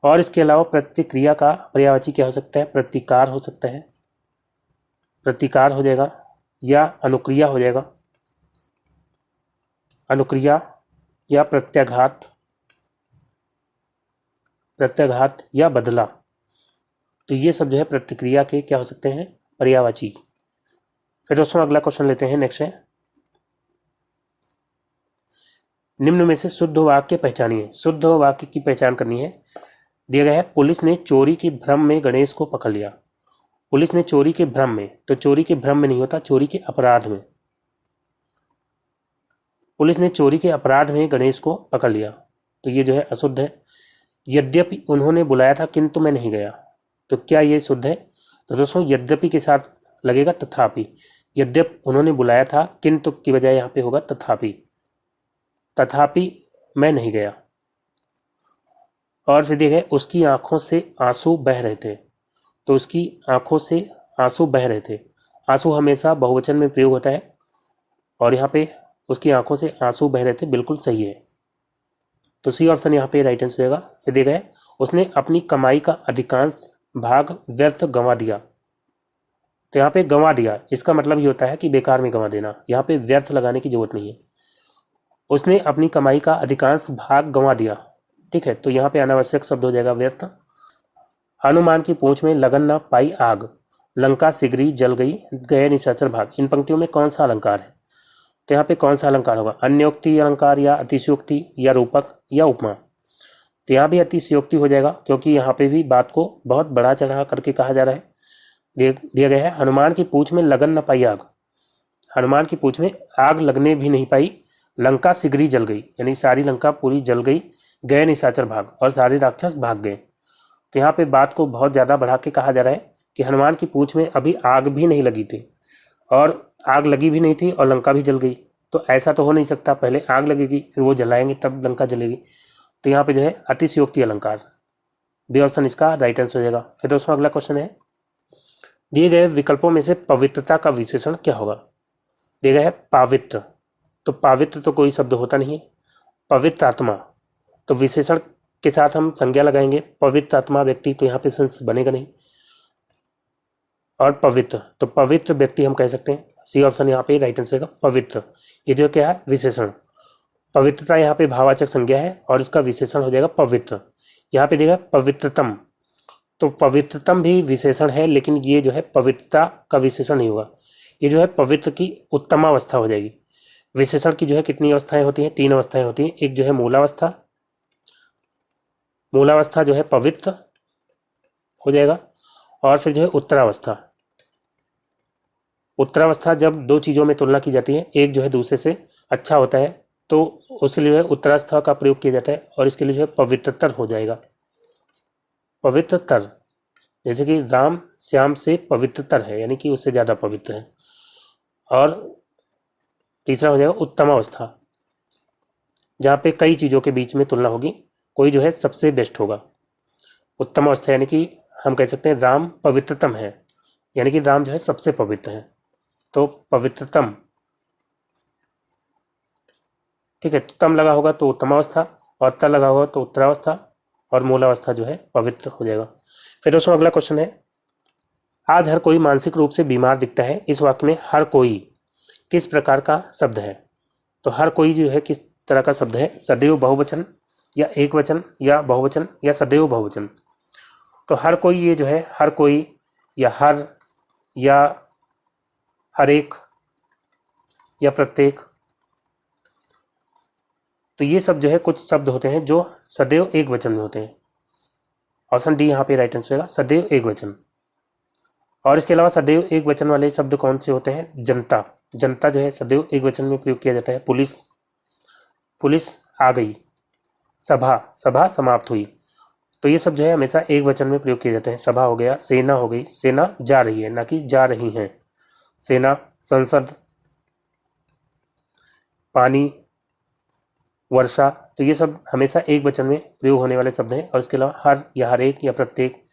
और इसके अलावा प्रतिक्रिया का पर्यायवाची क्या हो सकता है? प्रतिकार हो सकता है, प्रतिकार हो जाएगा, या अनुक्रिया हो जाएगा, अनुक्रिया, या प्रत्याघात, प्रत्याघात या बदला, तो ये सब जो है प्रतिक्रिया के क्या हो सकते हैं? पर्यायवाची। फिर दोस्तों अगला क्वेश्चन लेते हैं, नेक्स्ट है निम्न में से शुद्ध वाक्य पहचानिए। शुद्ध वाक्य की पहचान करनी है। दिया गया है पुलिस ने चोरी के भ्रम में गणेश को पकड़ लिया। पुलिस ने चोरी के भ्रम में, तो चोरी के भ्रम में नहीं होता, चोरी के अपराध में। पुलिस ने चोरी के अपराध में गणेश को पकड़ लिया, तो ये जो है अशुद्ध है। यद्यपि उन्होंने बुलाया था किंतु मैं नहीं गया, तो क्या ये शुद्ध है? तो दोस्तों यद्यपि के साथ लगेगा तथापि। यद्यपि उन्होंने बुलाया था किंतु की बजाय यहाँ पे होगा तथापि, तथापि मैं नहीं गया। और फिर देखिए उसकी आंखों से आंसू बह रहे थे, तो उसकी आंखों से आंसू बह रहे थे। आंसू हमेशा बहुवचन में प्रयोग होता है, और यहाँ पे उसकी आंखों से आंसू बह रहे थे बिल्कुल सही है, तो सी ऑप्शन यहाँ पे राइट आंसर होगा। फिर देखा है उसने अपनी कमाई का अधिकांश भाग व्यर्थ गंवा दिया, तो यहाँ पे गंवा दिया इसका मतलब ये होता है कि बेकार में गंवा देना, यहाँ पे व्यर्थ लगाने की जरूरत नहीं है। उसने अपनी कमाई का अधिकांश भाग गंवा दिया, ठीक है, तो यहाँ पे अनावश्यक शब्द हो जाएगा व्यर्थ। हनुमान की पूंछ में लगन न पाई आग, लंका सिगरी जल गई गए निशाचर भाग, इन पंक्तियों में कौन सा अलंकार है? तो यहाँ पे कौन सा अलंकार होगा? अन्योक्ति अलंकार या अतिशयोक्ति या रूपक या उपमा, तो यहाँ भी अतिशयोक्ति हो जाएगा, क्योंकि यहाँ पे भी बात को बहुत बड़ा चढ़ा करके कहा जा रहा है। दिया गया है हनुमान की पूंछ में लगन न पाई आग, हनुमान की पूंछ में आग लगने भी नहीं पाई, लंका सिगरी जल गई यानी सारी लंका पूरी जल गई, गए निशाचर भाग और सारे राक्षस भाग गए। तो यहाँ पे बात को बहुत ज़्यादा बढ़ा के कहा जा रहा है कि हनुमान की पूंछ में अभी आग भी नहीं लगी थी, और आग लगी भी नहीं थी और लंका भी जल गई, तो ऐसा तो हो नहीं सकता, पहले आग लगेगी फिर वो जलाएंगे तब लंका जलेगी। तो यहाँ पे जो है अतिशयोक्ति अलंकार, बी ऑप्शन इसका राइट आंसर हो जाएगा। फिर दोस्तों अगला क्वेश्चन है दिए गए विकल्पों में से पवित्रता का विशेषण क्या होगा? दिया गया है पावित्र, तो पावित्र तो कोई शब्द होता नहीं है। पवित्र आत्मा, तो विशेषण के साथ हम संज्ञा लगाएंगे, पवित्र आत्मा व्यक्ति, तो यहाँ पे सेंस बनेगा नहीं। और पवित्र, तो पवित्र व्यक्ति हम कह सकते हैं। सी ऑप्शन यहाँ पे राइट आंसर का पवित्र। ये जो क्या है विशेषण, पवित्रता यहाँ पे भाववाचक संज्ञा है और इसका विशेषण हो जाएगा पवित्र। यहाँ पे देखा पवित्रतम, तो पवित्रतम भी विशेषण है लेकिन ये जो है पवित्रता का विशेषण नहीं होगा, ये जो है पवित्र की उत्तमावस्था हो जाएगी। विशेषण की जो है कितनी अवस्थाएं होती हैं, 3 अवस्थाएं होती हैं। एक जो है मूलावस्था, मूलावस्था जो है पवित्र हो जाएगा, और फिर जो है उत्तरावस्था। उत्तरावस्था जब 2 चीज़ों में तुलना की जाती है, एक जो है दूसरे से अच्छा होता है तो उसके लिए उत्तरावस्था का प्रयोग किया जाता है और इसके लिए जो है पवित्रतर हो जाएगा, पवित्रतर। जैसे कि राम श्याम से पवित्रतर है, यानी कि उससे ज़्यादा पवित्र है। और तीसरा हो जाएगा उत्तमावस्था, जहाँ पे कई चीज़ों के बीच में तुलना होगी, कोई जो है सबसे बेस्ट होगा। उत्तमावस्था यानी कि हम कह सकते हैं राम पवित्रतम है, यानी कि राम जो है सबसे पवित्र है, तो पवित्रतम। ठीक है, तम लगा होगा तो उत्तमावस्था, और त लगा होगा तो उत्तरावस्था, और मूलावस्था जो है पवित्र हो जाएगा। फिर दोस्तों अगला क्वेश्चन है, आज हर कोई मानसिक रूप से बीमार दिखता है, इस वाक्य में हर कोई किस प्रकार का शब्द है। तो हर कोई जो है किस तरह का शब्द है, सदैव बहुवचन या एक वचन या बहुवचन या सदैव बहुवचन। तो हर कोई ये जो है हर कोई या हर या हर एक या प्रत्येक, तो ये सब जो है कुछ शब्द होते हैं जो सदैव एक वचन में होते हैं। ऑप्शन डी यहाँ पे राइट आंसर होगा, सदैव एक वचन। और इसके अलावा सदैव एक वचन वाले शब्द कौन से होते हैं, जनता, जनता जो है सदैव एक वचन में प्रयोग किया जाता है। पुलिस, पुलिस आ गई। सभा, सभा समाप्त हुई। तो ये सब जो है हमेशा एक वचन में प्रयोग किए जाते हैं। सभा हो गया, सेना हो गई, सेना जा रही है ना कि जा रही हैं, सेना। संसद, पानी, वर्षा, तो ये सब हमेशा एक वचन में प्रयोग होने वाले शब्द हैं। और इसके अलावा हर या हर एक या प्रत्येक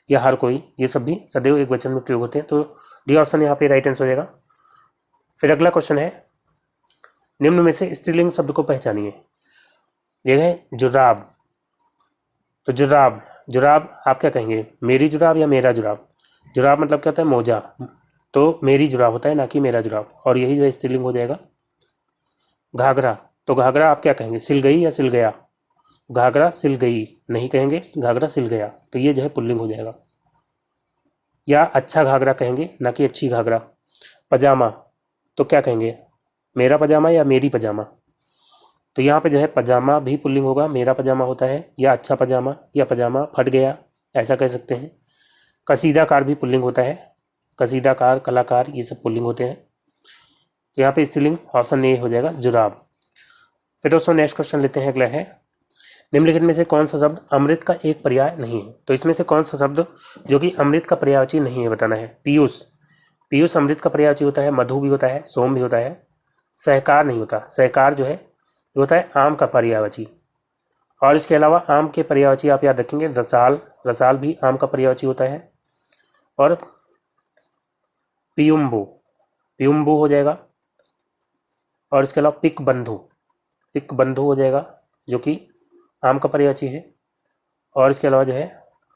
या हर कोई, ये सब भी सदैव एक वचन में प्रयोग होते हैं। तो डी ऑप्शन यहाँ पे राइट आंसर हो जाएगा। फिर अगला क्वेश्चन है, निम्न में से स्त्रीलिंग शब्द को पहचानिए। ये है जुराब, तो जुराब, जुराब आप क्या कहेंगे, मेरी जुराब या मेरा जुराब। जुराब मतलब क्या होता है, मोजा, तो मेरी जुराब होता है ना कि मेरा जुराब, और यही जो है स्त्रीलिंग हो जाएगा। घाघरा, तो घाघरा आप क्या कहेंगे, सिल गई या सिल गया। घाघरा सिल गई नहीं कहेंगे, घाघरा सिल गया, तो ये जो है पुल्लिंग हो जाएगा। या अच्छा घाघरा कहेंगे ना कि अच्छी घाघरा। पजामा, तो क्या कहेंगे, मेरा पजामा या मेरी पजामा। तो यहाँ पे जो है पजामा भी पुल्लिंग होगा, मेरा पजामा होता है, या अच्छा पजामा या पजामा फट गया, ऐसा कह सकते हैं। कसीदाकार भी पुल्लिंग होता है, कसीदाकार, कलाकार, ये सब पुल्लिंग होते हैं। तो यहाँ पे स्त्रीलिंग ऑप्शन ए हो जाएगा, जुराब। फिर दोस्तों नेक्स्ट क्वेश्चन लेते हैं, अगला है, निम्नलिखित में से कौन सा शब्द अमृत का एक पर्याय नहीं है। तो इसमें से कौन सा शब्द जो कि अमृत का पर्यायवाची नहीं है बताना है। पीयूष, पीयूष अमृत का पर्यायवाची होता है, मधु भी होता है, सोम भी होता है। सहकार नहीं होता, सहकार जो है ये होता है आम का पर्यायवाची। और इसके अलावा आम के पर्यायवाची आप याद रखेंगे, रसाल, रसाल भी आम का पर्यायवाची होता है। और पियुम्बु, पियुम्बु हो जाएगा। और इसके अलावा पिक बंधु, पिक बंधु हो जाएगा जो कि आम का पर्यायवाची है। और इसके अलावा जो है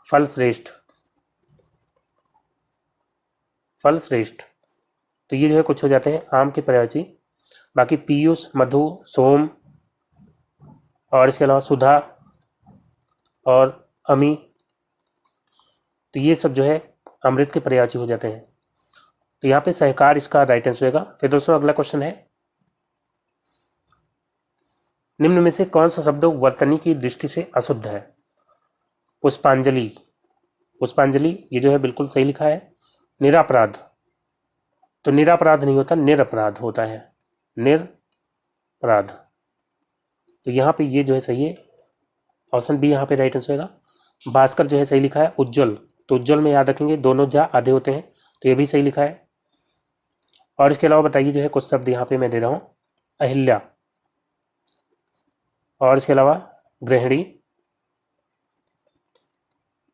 फल श्रेष्ठ, फल श्रेष्ठ, तो ये जो है कुछ हो जाते हैं आम के पर्यायवाची। बाकी पीयूष, मधु, सोम, और इसके अलावा सुधा और अमी, तो ये सब जो है अमृत के पर्यायवाची हो जाते हैं। तो यहाँ पे सहकार इसका राइट आंसर होगा। फिर दोस्तों अगला क्वेश्चन है, निम्न में से कौन सा शब्द वर्तनी की दृष्टि से अशुद्ध है। पुष्पांजलि, पुष्पांजलि ये जो है बिल्कुल सही लिखा है। निरापराध, तो निरापराध नहीं होता, निरपराध होता है, निरपराध, तो यहाँ पे ये जो है सही है, ऑप्शन बी यहाँ पे राइट आंसर होगा। भास्कर जो है सही लिखा है। उज्जवल, तो उज्जवल में याद रखेंगे दोनों जा आधे होते हैं, तो ये भी सही लिखा है। और इसके अलावा बताइए जो है कुछ शब्द यहाँ पे मैं दे रहा हूँ, अहिल्या, और इसके अलावा गृहिणी,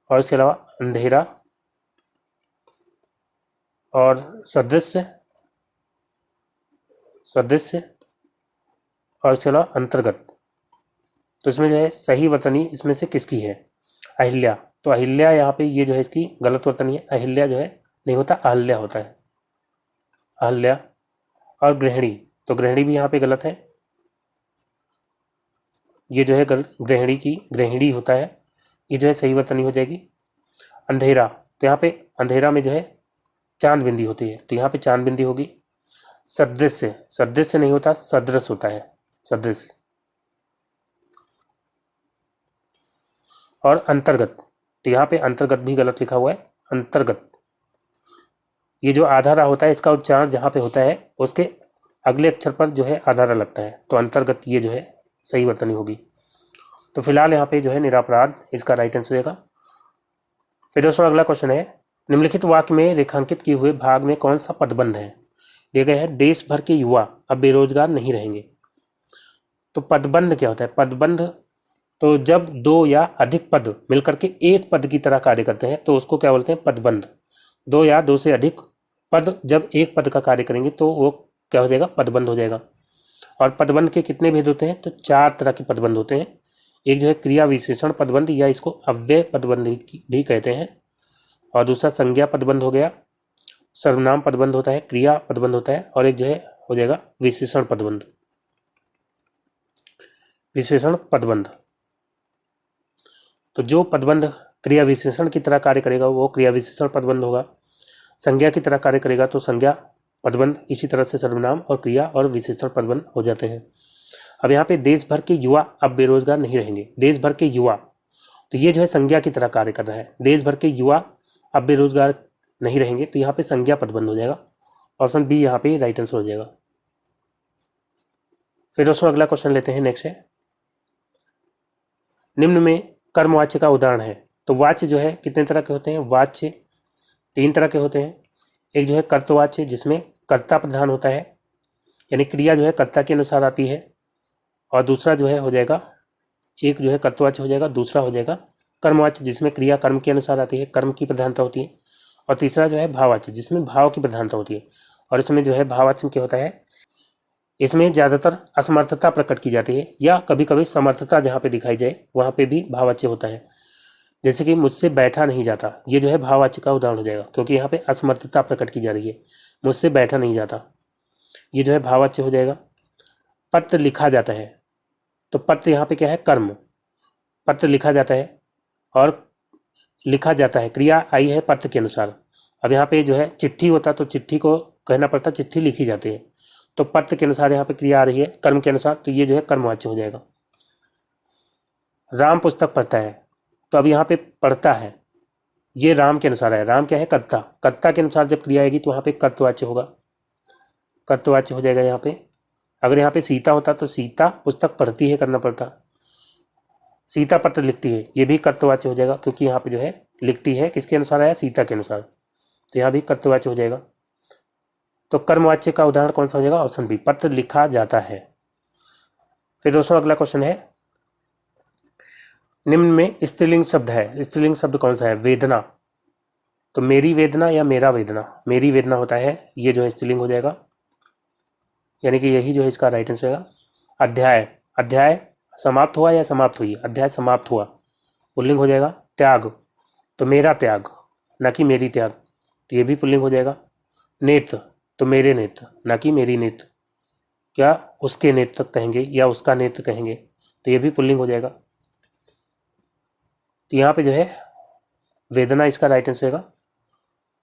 और इसके अलावा अंधेरा, और सदृश्य, सदृश्य, और इसके अलावा अंतर्गत। तो इसमें जो है सही वर्तनी इसमें से किसकी है, अहिल्या, तो अहिल्या यहाँ पे ये जो है इसकी गलत वर्तनी है। अहिल्या जो है नहीं होता, अहल्या होता है, अहल्या। और गृहिणी, तो गृहिणी भी यहाँ पे गलत है, ये जो है गृहिणी की गृहिणी होता है, ये जो है सही वर्तनी हो जाएगी। अंधेरा, तो यहाँ पे अंधेरा में जो है चांद बिंदी होती है, तो यहाँ पे चांद बिंदी होगी। सदृश्य, सदृश्य नहीं होता, सदृश होता है, सदृश। और अंतर्गत, तो यहाँ पे अंतर्गत भी गलत लिखा हुआ है, अंतर्गत। ये जो आधारा होता है इसका उच्चारण जहाँ पे होता है उसके अगले अक्षर पर जो है आधारा लगता है, तो अंतर्गत ये जो है सही वर्तनी होगी। तो फिलहाल यहाँ पे जो है निरापराध इसका राइट आंसर होगा। फिर दोस्तों अगला क्वेश्चन है, निम्नलिखित वाक्य में रेखांकित किए हुए भाग में कौन सा पदबंध है? दिया गया है देश भर के युवा अब बेरोजगार नहीं रहेंगे। तो पदबंध क्या होता है? पदबंध, तो जब दो या अधिक पद मिलकर के एक पद की तरह कार्य करते हैं तो उसको क्या बोलते हैं? पदबंध। दो या दो से अधिक पद जब एक पद का कार्य करेंगे तो वो क्या हो जाएगा? पदबंध हो जाएगा। और पदबंध के कितने भेद होते हैं? तो 4 तरह के पदबंध होते हैं। एक जो है क्रिया विशेषण पदबंध, या इसको अव्यय पदबंध भी कहते हैं। और दूसरा संज्ञा पदबंध हो गया, सर्वनाम पदबंध होता है, क्रिया पदबंध होता है, और एक जो है हो जाएगा विशेषण पदबंध, विशेषण पदबंध। तो जो पदबंध क्रिया विशेषण की तरह कार्य करेगा वो क्रिया विशेषण पदबंध होगा, संज्ञा की तरह कार्य करेगा तो संज्ञा पदबंध, इसी तरह से सर्वनाम और क्रिया और विशेषण पदबंध हो जाते हैं। अब यहाँ पे देश भर के युवा अब बेरोजगार नहीं रहेंगे, देश भर के युवा, तो ये जो है संज्ञा की तरह कार्य कर रहा है, देश भर के युवा अब बेरोजगार नहीं रहेंगे, तो यहाँ पे संज्ञा पदबंध हो जाएगा। ऑप्शन बी यहाँ पे राइट आंसर हो जाएगा। फिर दोस्तों अगला क्वेश्चन लेते हैं, नेक्स्ट है, निम्न में कर्मवाच्य का उदाहरण है। तो वाच्य जो है कितने तरह के होते हैं? वाच्य 3 तरह के होते हैं। एक जो है कर्तवाच्य जिसमें कर्ता प्रधान होता है, यानी क्रिया जो है कर्ता के अनुसार आती है। और दूसरा जो है हो जाएगा, एक जो है कर्तवाच्य हो जाएगा, दूसरा हो जाएगा कर्मवाच्य जिसमें क्रिया कर्म के अनुसार आती है, कर्म की प्रधानता होती है। और तीसरा जो है भाववाच्य जिसमें भाव की प्रधानता होती है। और इसमें जो है भाववाच्य में क्या होता है, इसमें ज़्यादातर असमर्थता प्रकट की जाती है, या कभी कभी समर्थता जहाँ पे दिखाई जाए वहाँ पे भी भाववाच्य होता है। जैसे कि मुझसे बैठा नहीं जाता, ये जो है भाववाच्य का उदाहरण हो जाएगा, क्योंकि यहाँ पे असमर्थता प्रकट की जा रही है, मुझसे बैठा नहीं जाता, ये जो है भाववाच्य हो जाएगा। पत्र लिखा जाता है, तो पत्र यहाँ पे क्या है? कर्म, पत्र लिखा जाता है और लिखा जाता है, क्रिया आई है पत्र के अनुसार। अब यहाँ पे जो है चिट्ठी होता तो चिट्ठी को कहना पड़ता चिट्ठी लिखी जाती है, तो पत्र के अनुसार यहाँ पे क्रिया आ रही है कर्म के अनुसार, तो ये जो है कर्मवाच्य हो जाएगा। राम पुस्तक पढ़ता है, तो अब यहाँ पे पढ़ता है ये राम के अनुसार है, राम क्या है? कर्ता, कर्ता के अनुसार जब क्रिया आएगी तो वहाँ पे कर्तवाच्य होगा, कर्तवाच्य हो जाएगा यहाँ पे। अगर यहाँ पे सीता होता तो सीता पुस्तक पढ़ती है करना पड़ता, सीता पत्र लिखती है, ये भी कर्तवाच्य हो जाएगा, क्योंकि यहाँ पे जो है लिखती है किसके अनुसार आया? सीता के अनुसार, तो यहाँ भी कर्तवाच्य हो जाएगा। तो कर्मवाच्य का उदाहरण कौन सा हो जाएगा? ऑप्शन बी, पत्र लिखा जाता है। फिर दोस्तों अगला क्वेश्चन है, निम्न में स्त्रीलिंग शब्द है, स्त्रीलिंग शब्द कौन सा है? वेदना, तो मेरी वेदना या मेरा वेदना, मेरी वेदना होता है, ये जो है स्त्रीलिंग हो जाएगा, यानी कि यही जो है इसका राइट आंसर होगा। अध्याय, अध्याय समाप्त हुआ या समाप्त हुई? अध्याय समाप्त हुआ, पुल्लिंग हो जाएगा। त्याग, तो मेरा त्याग ना कि मेरी त्याग, तो ये भी पुल्लिंग हो जाएगा। नेत्र, तो मेरे नेत्र ना कि मेरी नेत्र, क्या उसके नेत्र कहेंगे या उसका नेत्र कहेंगे, तो ये भी पुल्लिंग हो जाएगा। तो यहाँ पे जो है वेदना इसका राइट आंसर होगा।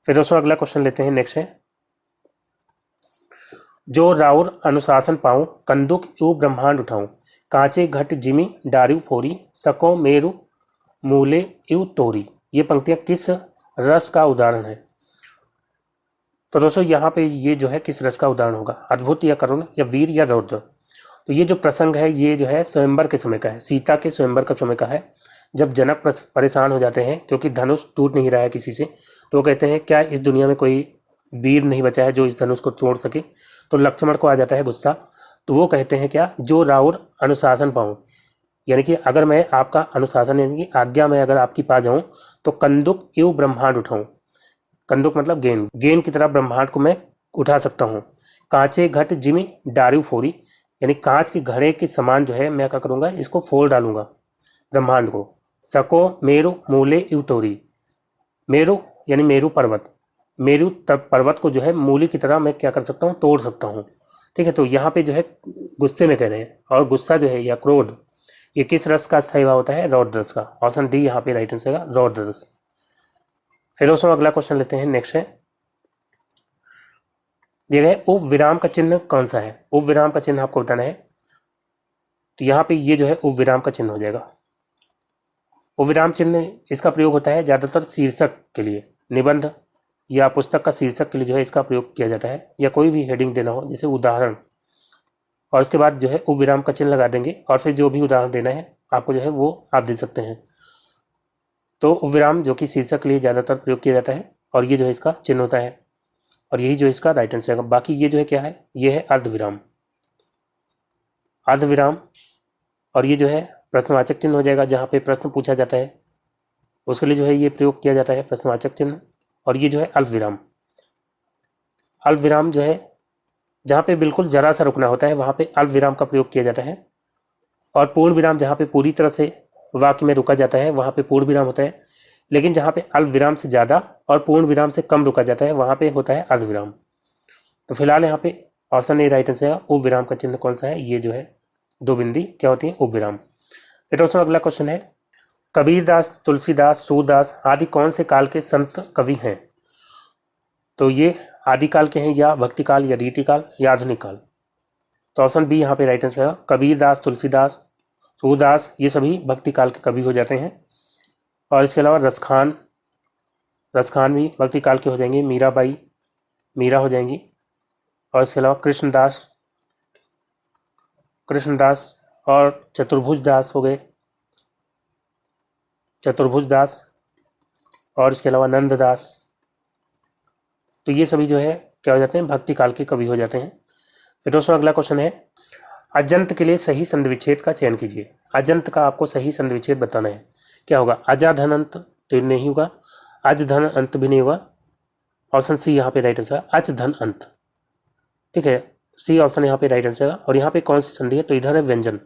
फिर दोस्तों अगला क्वेश्चन लेते हैं, नेक्स्ट है, जो राउर अनुशासन पाऊं कंदुक यू ब्रह्मांड उठाऊं, कांचे घट जिमी डारू फोरी, सको मेरु मूले यू तोरी। ये पंक्तियां किस रस का उदाहरण है? तो दोस्तों यहाँ पे ये जो है किस रस का उदाहरण होगा? अद्भुत या करुण या वीर या रौद्र। तो ये जो प्रसंग है ये जो है स्वयंवर के समय का है, सीता के स्वयंवर का समय का है, जब जनक परेशान हो जाते हैं क्योंकि धनुष टूट नहीं रहा है किसी से, तो वो कहते हैं क्या इस दुनिया में कोई वीर नहीं बचा है जो इस धनुष को तोड़ सके? तो लक्ष्मण को आ जाता है गुस्सा, तो वो कहते हैं क्या? जो राउर अनुशासन पाऊँ, यानी कि अगर मैं आपका अनुशासन यानी कि आज्ञा में अगर आपकी पा जाऊँ तो कंदुक एवं ब्रह्मांड उठाऊँ, कंदुक मतलब गेंद, गेंद की तरह ब्रह्मांड को मैं उठा सकता हूँ। कांचे घट जिमी डारू फोरी, यानी कांच के घड़े के समान जो है मैं क्या करूँगा? इसको फोड़ डालूंगा ब्रह्मांड को। सको मेरु मूले इवतोरी, मेरु यानी मेरु पर्वत, मेरू पर्वत को जो है मूली की तरह मैं क्या कर सकता हूँ, तोड़ सकता हूँ। ठीक है, तो यहाँ पे जो है गुस्से में कह रहे हैं, और गुस्सा जो है या क्रोध ये किस रस का स्थायी भाव होता है, रौद्र रस का। ऑप्शन डी यहाँ पे राइट आंसर है, रौद्र रस। फिर उसमें अगला क्वेश्चन लेते हैं, नेक्स्ट है दिया गया है उप विराम का चिन्ह कौन सा है। उप विराम का चिन्ह आपको बताना है, तो यहाँ पे ये जो है उप विराम का चिन्ह हो जाएगा। उप विराम चिन्ह इसका प्रयोग होता है ज़्यादातर शीर्षक के लिए, निबंध या पुस्तक का शीर्षक के लिए जो है इसका प्रयोग किया जाता है, या कोई भी हेडिंग देना हो जैसे उदाहरण, और उसके बाद जो है उप विराम का चिन्ह लगा देंगे, और फिर जो भी उदाहरण देना है आपको जो है वो आप दे सकते हैं। तो उप विराम जो कि शीर्षक के लिए ज़्यादातर प्रयोग किया जाता है, और ये जो है इसका चिन्ह होता है, और यही जो इसका राइट आंसर है। बाकी ये जो है क्या है, ये है अर्धविराम, अर्धविराम। और ये जो है प्रश्नवाचक चिन्ह हो जाएगा, जहाँ पे प्रश्न पूछा जाता है उसके लिए जो है ये प्रयोग किया जाता है प्रश्नवाचक चिन्ह। और ये जो है अल्पविराम, अल्पविराम जो है जहाँ पे बिल्कुल जरा सा रुकना होता है वहाँ पे अल्पविराम का प्रयोग किया जाता है। और पूर्ण विराम जहाँ पे पूरी तरह से वाक्य में रुका जाता है वहाँ पे पूर्ण विराम होता है, लेकिन जहाँ पे अल्पविराम से ज़्यादा और पूर्ण विराम से कम रुका जाता है वहाँ पे होता है अर्धविराम। तो फिलहाल यहाँ पे ऑप्शन ए राइट आंसर है। उप विराम का चिन्ह कौन सा है, ये जो है दो बिंदी क्या होती है, उप विराम। फिर दोस्तों अगला क्वेश्चन है, कबीरदास, तुलसीदास, सूरदास आदि कौन से काल के संत कवि हैं। तो ये आदिकाल के हैं, या भक्तिकाल, या रीतिकाल, या आधुनिक काल। तो ऑप्शन बी यहाँ पे राइट आंसर है। कबीरदास, तुलसीदास, सूरदास ये सभी भक्ति काल के कवि हो जाते हैं। और इसके अलावा रसखान, रसखान भी भक्ति काल के हो जाएंगे। मीराबाई, मीरा हो जाएंगी। और इसके अलावा कृष्णदास, कृष्णदास और चतुर्भुज दास हो गए, चतुर्भुज दास। और इसके अलावा नंददास। तो ये सभी जो है क्या हो जाते हैं, भक्ति काल के कवि हो जाते हैं। फिर दोस्तों अगला क्वेश्चन है, अजंत के लिए सही संधि विच्छेद का चयन कीजिए। अजंत का आपको सही संधि विच्छेद बताना है। क्या होगा, अजा धन अंत तो नहीं होगा, अज धन अंत भी नहीं होगा। ऑप्शन सी यहाँ पे राइट आंसर है, अच धन अंत। ठीक है, सी ऑप्शन यहाँ पे राइट आंसर है। और यहाँ पे कौन सी संधि है, तो इधर है व्यंजन।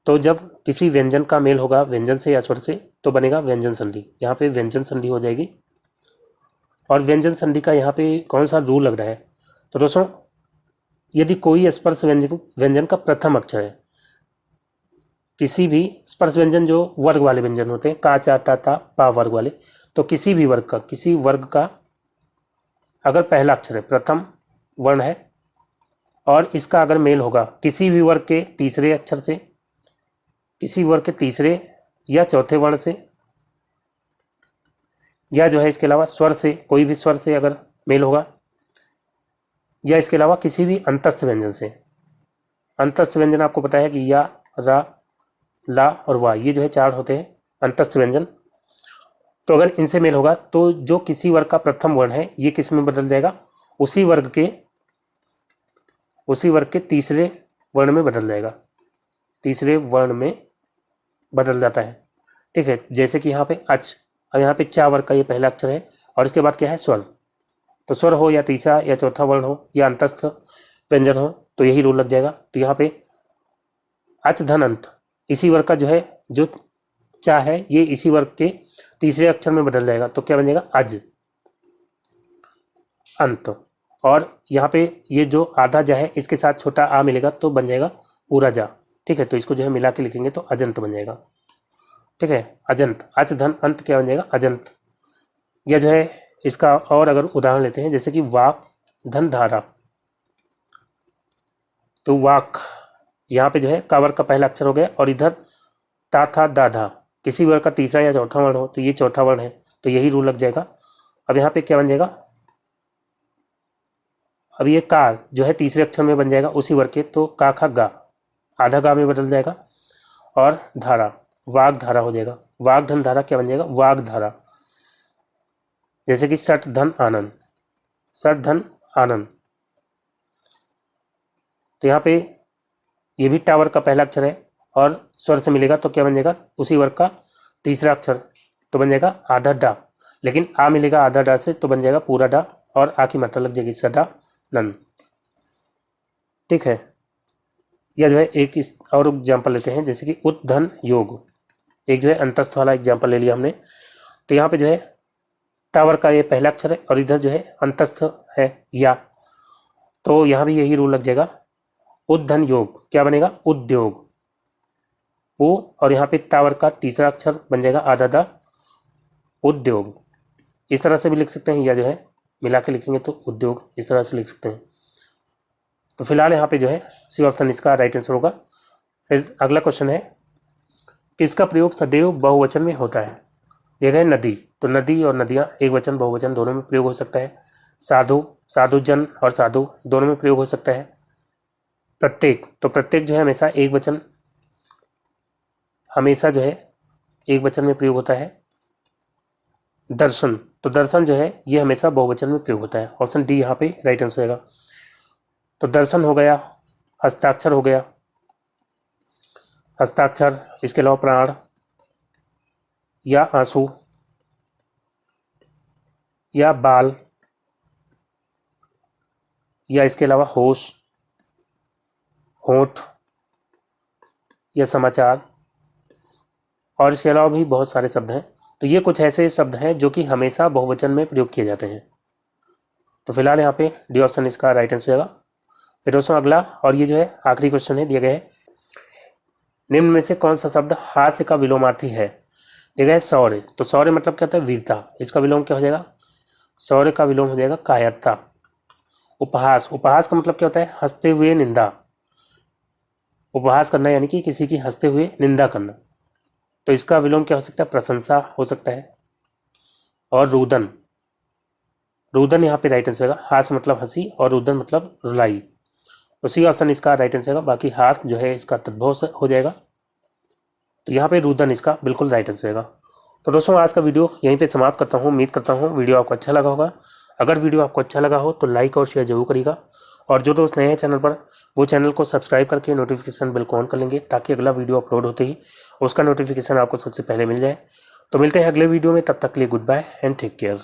तो जब किसी व्यंजन का मेल होगा व्यंजन से या स्वर से तो बनेगा व्यंजन संधि, यहाँ पे व्यंजन संधि हो जाएगी। और व्यंजन संधि का यहाँ पे कौन सा रूल लग रहा है, तो दोस्तों यदि कोई स्पर्श व्यंजन का प्रथम अक्षर है, किसी भी स्पर्श व्यंजन जो वर्ग वाले व्यंजन होते हैं, का, चा, टा, ता, पा वर्ग वाले, तो किसी भी वर्ग का, किसी वर्ग का अगर पहला अक्षर है, प्रथम वर्ण है, और इसका अगर मेल होगा किसी भी वर्ग के तीसरे अक्षर से, किसी वर्ग के तीसरे या चौथे वर्ण से, या जो है इसके अलावा स्वर से, कोई भी स्वर से अगर मेल होगा, या इसके अलावा किसी भी अंतस्थ व्यंजन से। अंतस्थ व्यंजन आपको पता है कि या, रा, ला और वा, ये जो है चार होते हैं अंतस्थ व्यंजन। तो अगर इनसे मेल होगा तो जो किसी वर्ग का प्रथम वर्ण है ये किस में बदल जाएगा, उसी वर्ग के तीसरे वर्ण में बदल जाएगा, तीसरे वर्ण में बदल जाता है। ठीक है, जैसे कि यहाँ पे अच, और यहाँ पे चा वर्ग का ये पहला अक्षर है, और इसके बाद क्या है, स्वर। तो स्वर हो या तीसरा या चौथा वर्ण हो या अंतस्थ व्यंजन हो तो यही रूल लग जाएगा। तो यहाँ पे अच धन अंत, इसी वर्ग का जो है, जो चा है ये इसी वर्ग के तीसरे अक्षर में बदल जाएगा, तो क्या बन जाएगा, अज अंत। और यहाँ पे ये जो आधा जा है इसके साथ छोटा आ मिलेगा तो बन जाएगा पूरा जा। ठीक है, तो इसको जो है मिला के लिखेंगे तो अजंत बन जाएगा। ठीक है, अजंत, अच धन अंत क्या बन जाएगा, अजंत। यह जो है इसका और अगर उदाहरण लेते हैं, जैसे कि वाक धन धारा, तो वाक यहाँ पे जो है का वर्ग का पहला अक्षर हो गया, और इधर ता था दा धा, किसी वर्ग का तीसरा या चौथा वर्ण हो तो ये चौथा वर्ण है, तो यही रूल लग जाएगा। अब यहाँ पे क्या बन जाएगा, अब ये का जो है तीसरे अक्षर में बन जाएगा उसी वर्ग के, तो का खा गा, आधा गा में बदल जाएगा। और धारा, वाग धारा हो जाएगा, वाग धन धारा क्या बन जाएगा, वाग धारा। जैसे कि सठ धन आनंद, सठ धन आनंद। तो यहाँ पे ये भी टा वर्ग का पहला अक्षर है और स्वर से मिलेगा तो क्या बन जाएगा, उसी वर्ग का तीसरा अक्षर, तो बन जाएगा आधा डा, लेकिन आ मिलेगा आधा डा से तो बन जाएगा पूरा डा, और आ की मात्रा लग जाएगी सदा नन। ठीक है, यह जो है एक और एग्जाम्पल लेते हैं, जैसे कि उत्धन योग, एक जो है अंतस्थ वाला एग्जाम्पल ले लिया हमने। तो यहाँ पे जो है तावर का ये पहला अक्षर है और इधर जो है अंतस्थ है या, तो यहाँ भी यही रूल लग जाएगा। उद्धन योग क्या बनेगा? उद्योग। वो और यहाँ पे तावर का तीसरा अक्षर बन जाएगा आधा उद्योग। इस तरह से भी लिख सकते हैं, या जो है मिला के लिखेंगे तो उद्योग, इस तरह से लिख सकते हैं। तो फिलहाल यहाँ पे जो है सी ऑप्शन इसका राइट आंसर होगा। फिर अगला क्वेश्चन है, किसका प्रयोग सदैव बहुवचन में होता है? देखा है नदी, तो नदी और नदियाँ एक वचन बहुवचन दोनों में प्रयोग हो सकता है। साधु, साधुजन और साधु दोनों में प्रयोग हो सकता है। प्रत्येक, तो प्रत्येक जो है हमेशा एक वचन, हमेशा जो है एक वचन में प्रयोग होता है। दर्शन, तो दर्शन जो है ये हमेशा बहुवचन में प्रयोग होता है। ऑप्शन डी यहाँ पे राइट आंसर रहेगा। तो दर्शन हो गया, हस्ताक्षर हो गया, हस्ताक्षर, इसके अलावा प्राण या आंसू या बाल, या इसके अलावा होश, होठ या समाचार, और इसके अलावा भी बहुत सारे शब्द हैं। तो ये कुछ ऐसे शब्द हैं जो कि हमेशा बहुवचन में प्रयोग किए जाते हैं। तो फिलहाल यहाँ पे डी ऑप्शन इसका राइट आंसर होगा। फिर दोस्तों अगला, और ये जो है आखिरी क्वेश्चन है, दिया गया है निम्न में से कौन सा शब्द हास्य का विलोमार्थी है? दिया गया है शौर्य। तो शौर्य मतलब क्या होता है? वीरता। इसका विलोम क्या हो जाएगा? शौर्य का विलोम हो जाएगा कायरता। उपहास, उपहास का मतलब क्या होता है? हंसते हुए निंदा। उपहास करना यानी कि किसी की हंसते हुए निंदा करना। तो इसका विलोम क्या हो सकता है? प्रशंसा हो सकता है। और रुदन, रुदन यहाँ पे राइट आंसर होगा। हास मतलब हंसी और रुदन मतलब रुलाई। उसी ऑप्शन इसका राइट आंसर होगा। बाकी हास जो है इसका तद्भव हो जाएगा। तो यहाँ पे रुदन इसका बिल्कुल राइट आंसर होगा। तो दोस्तों आज का वीडियो यहीं पे समाप्त करता हूँ। उम्मीद करता हूँ वीडियो आपको अच्छा लगा होगा। अगर वीडियो आपको अच्छा लगा हो तो लाइक और शेयर जरूर करिएगा। और जो दोस्त नए हैं चैनल पर, वो चैनल को सब्सक्राइब करके नोटिफिकेशन बिल को ऑन कर लेंगे, ताकि अगला वीडियो अपलोड होते ही उसका नोटिफिकेशन आपको सबसे पहले मिल जाए। तो मिलते हैं अगले वीडियो में, तब तक के लिए goodbye and take care.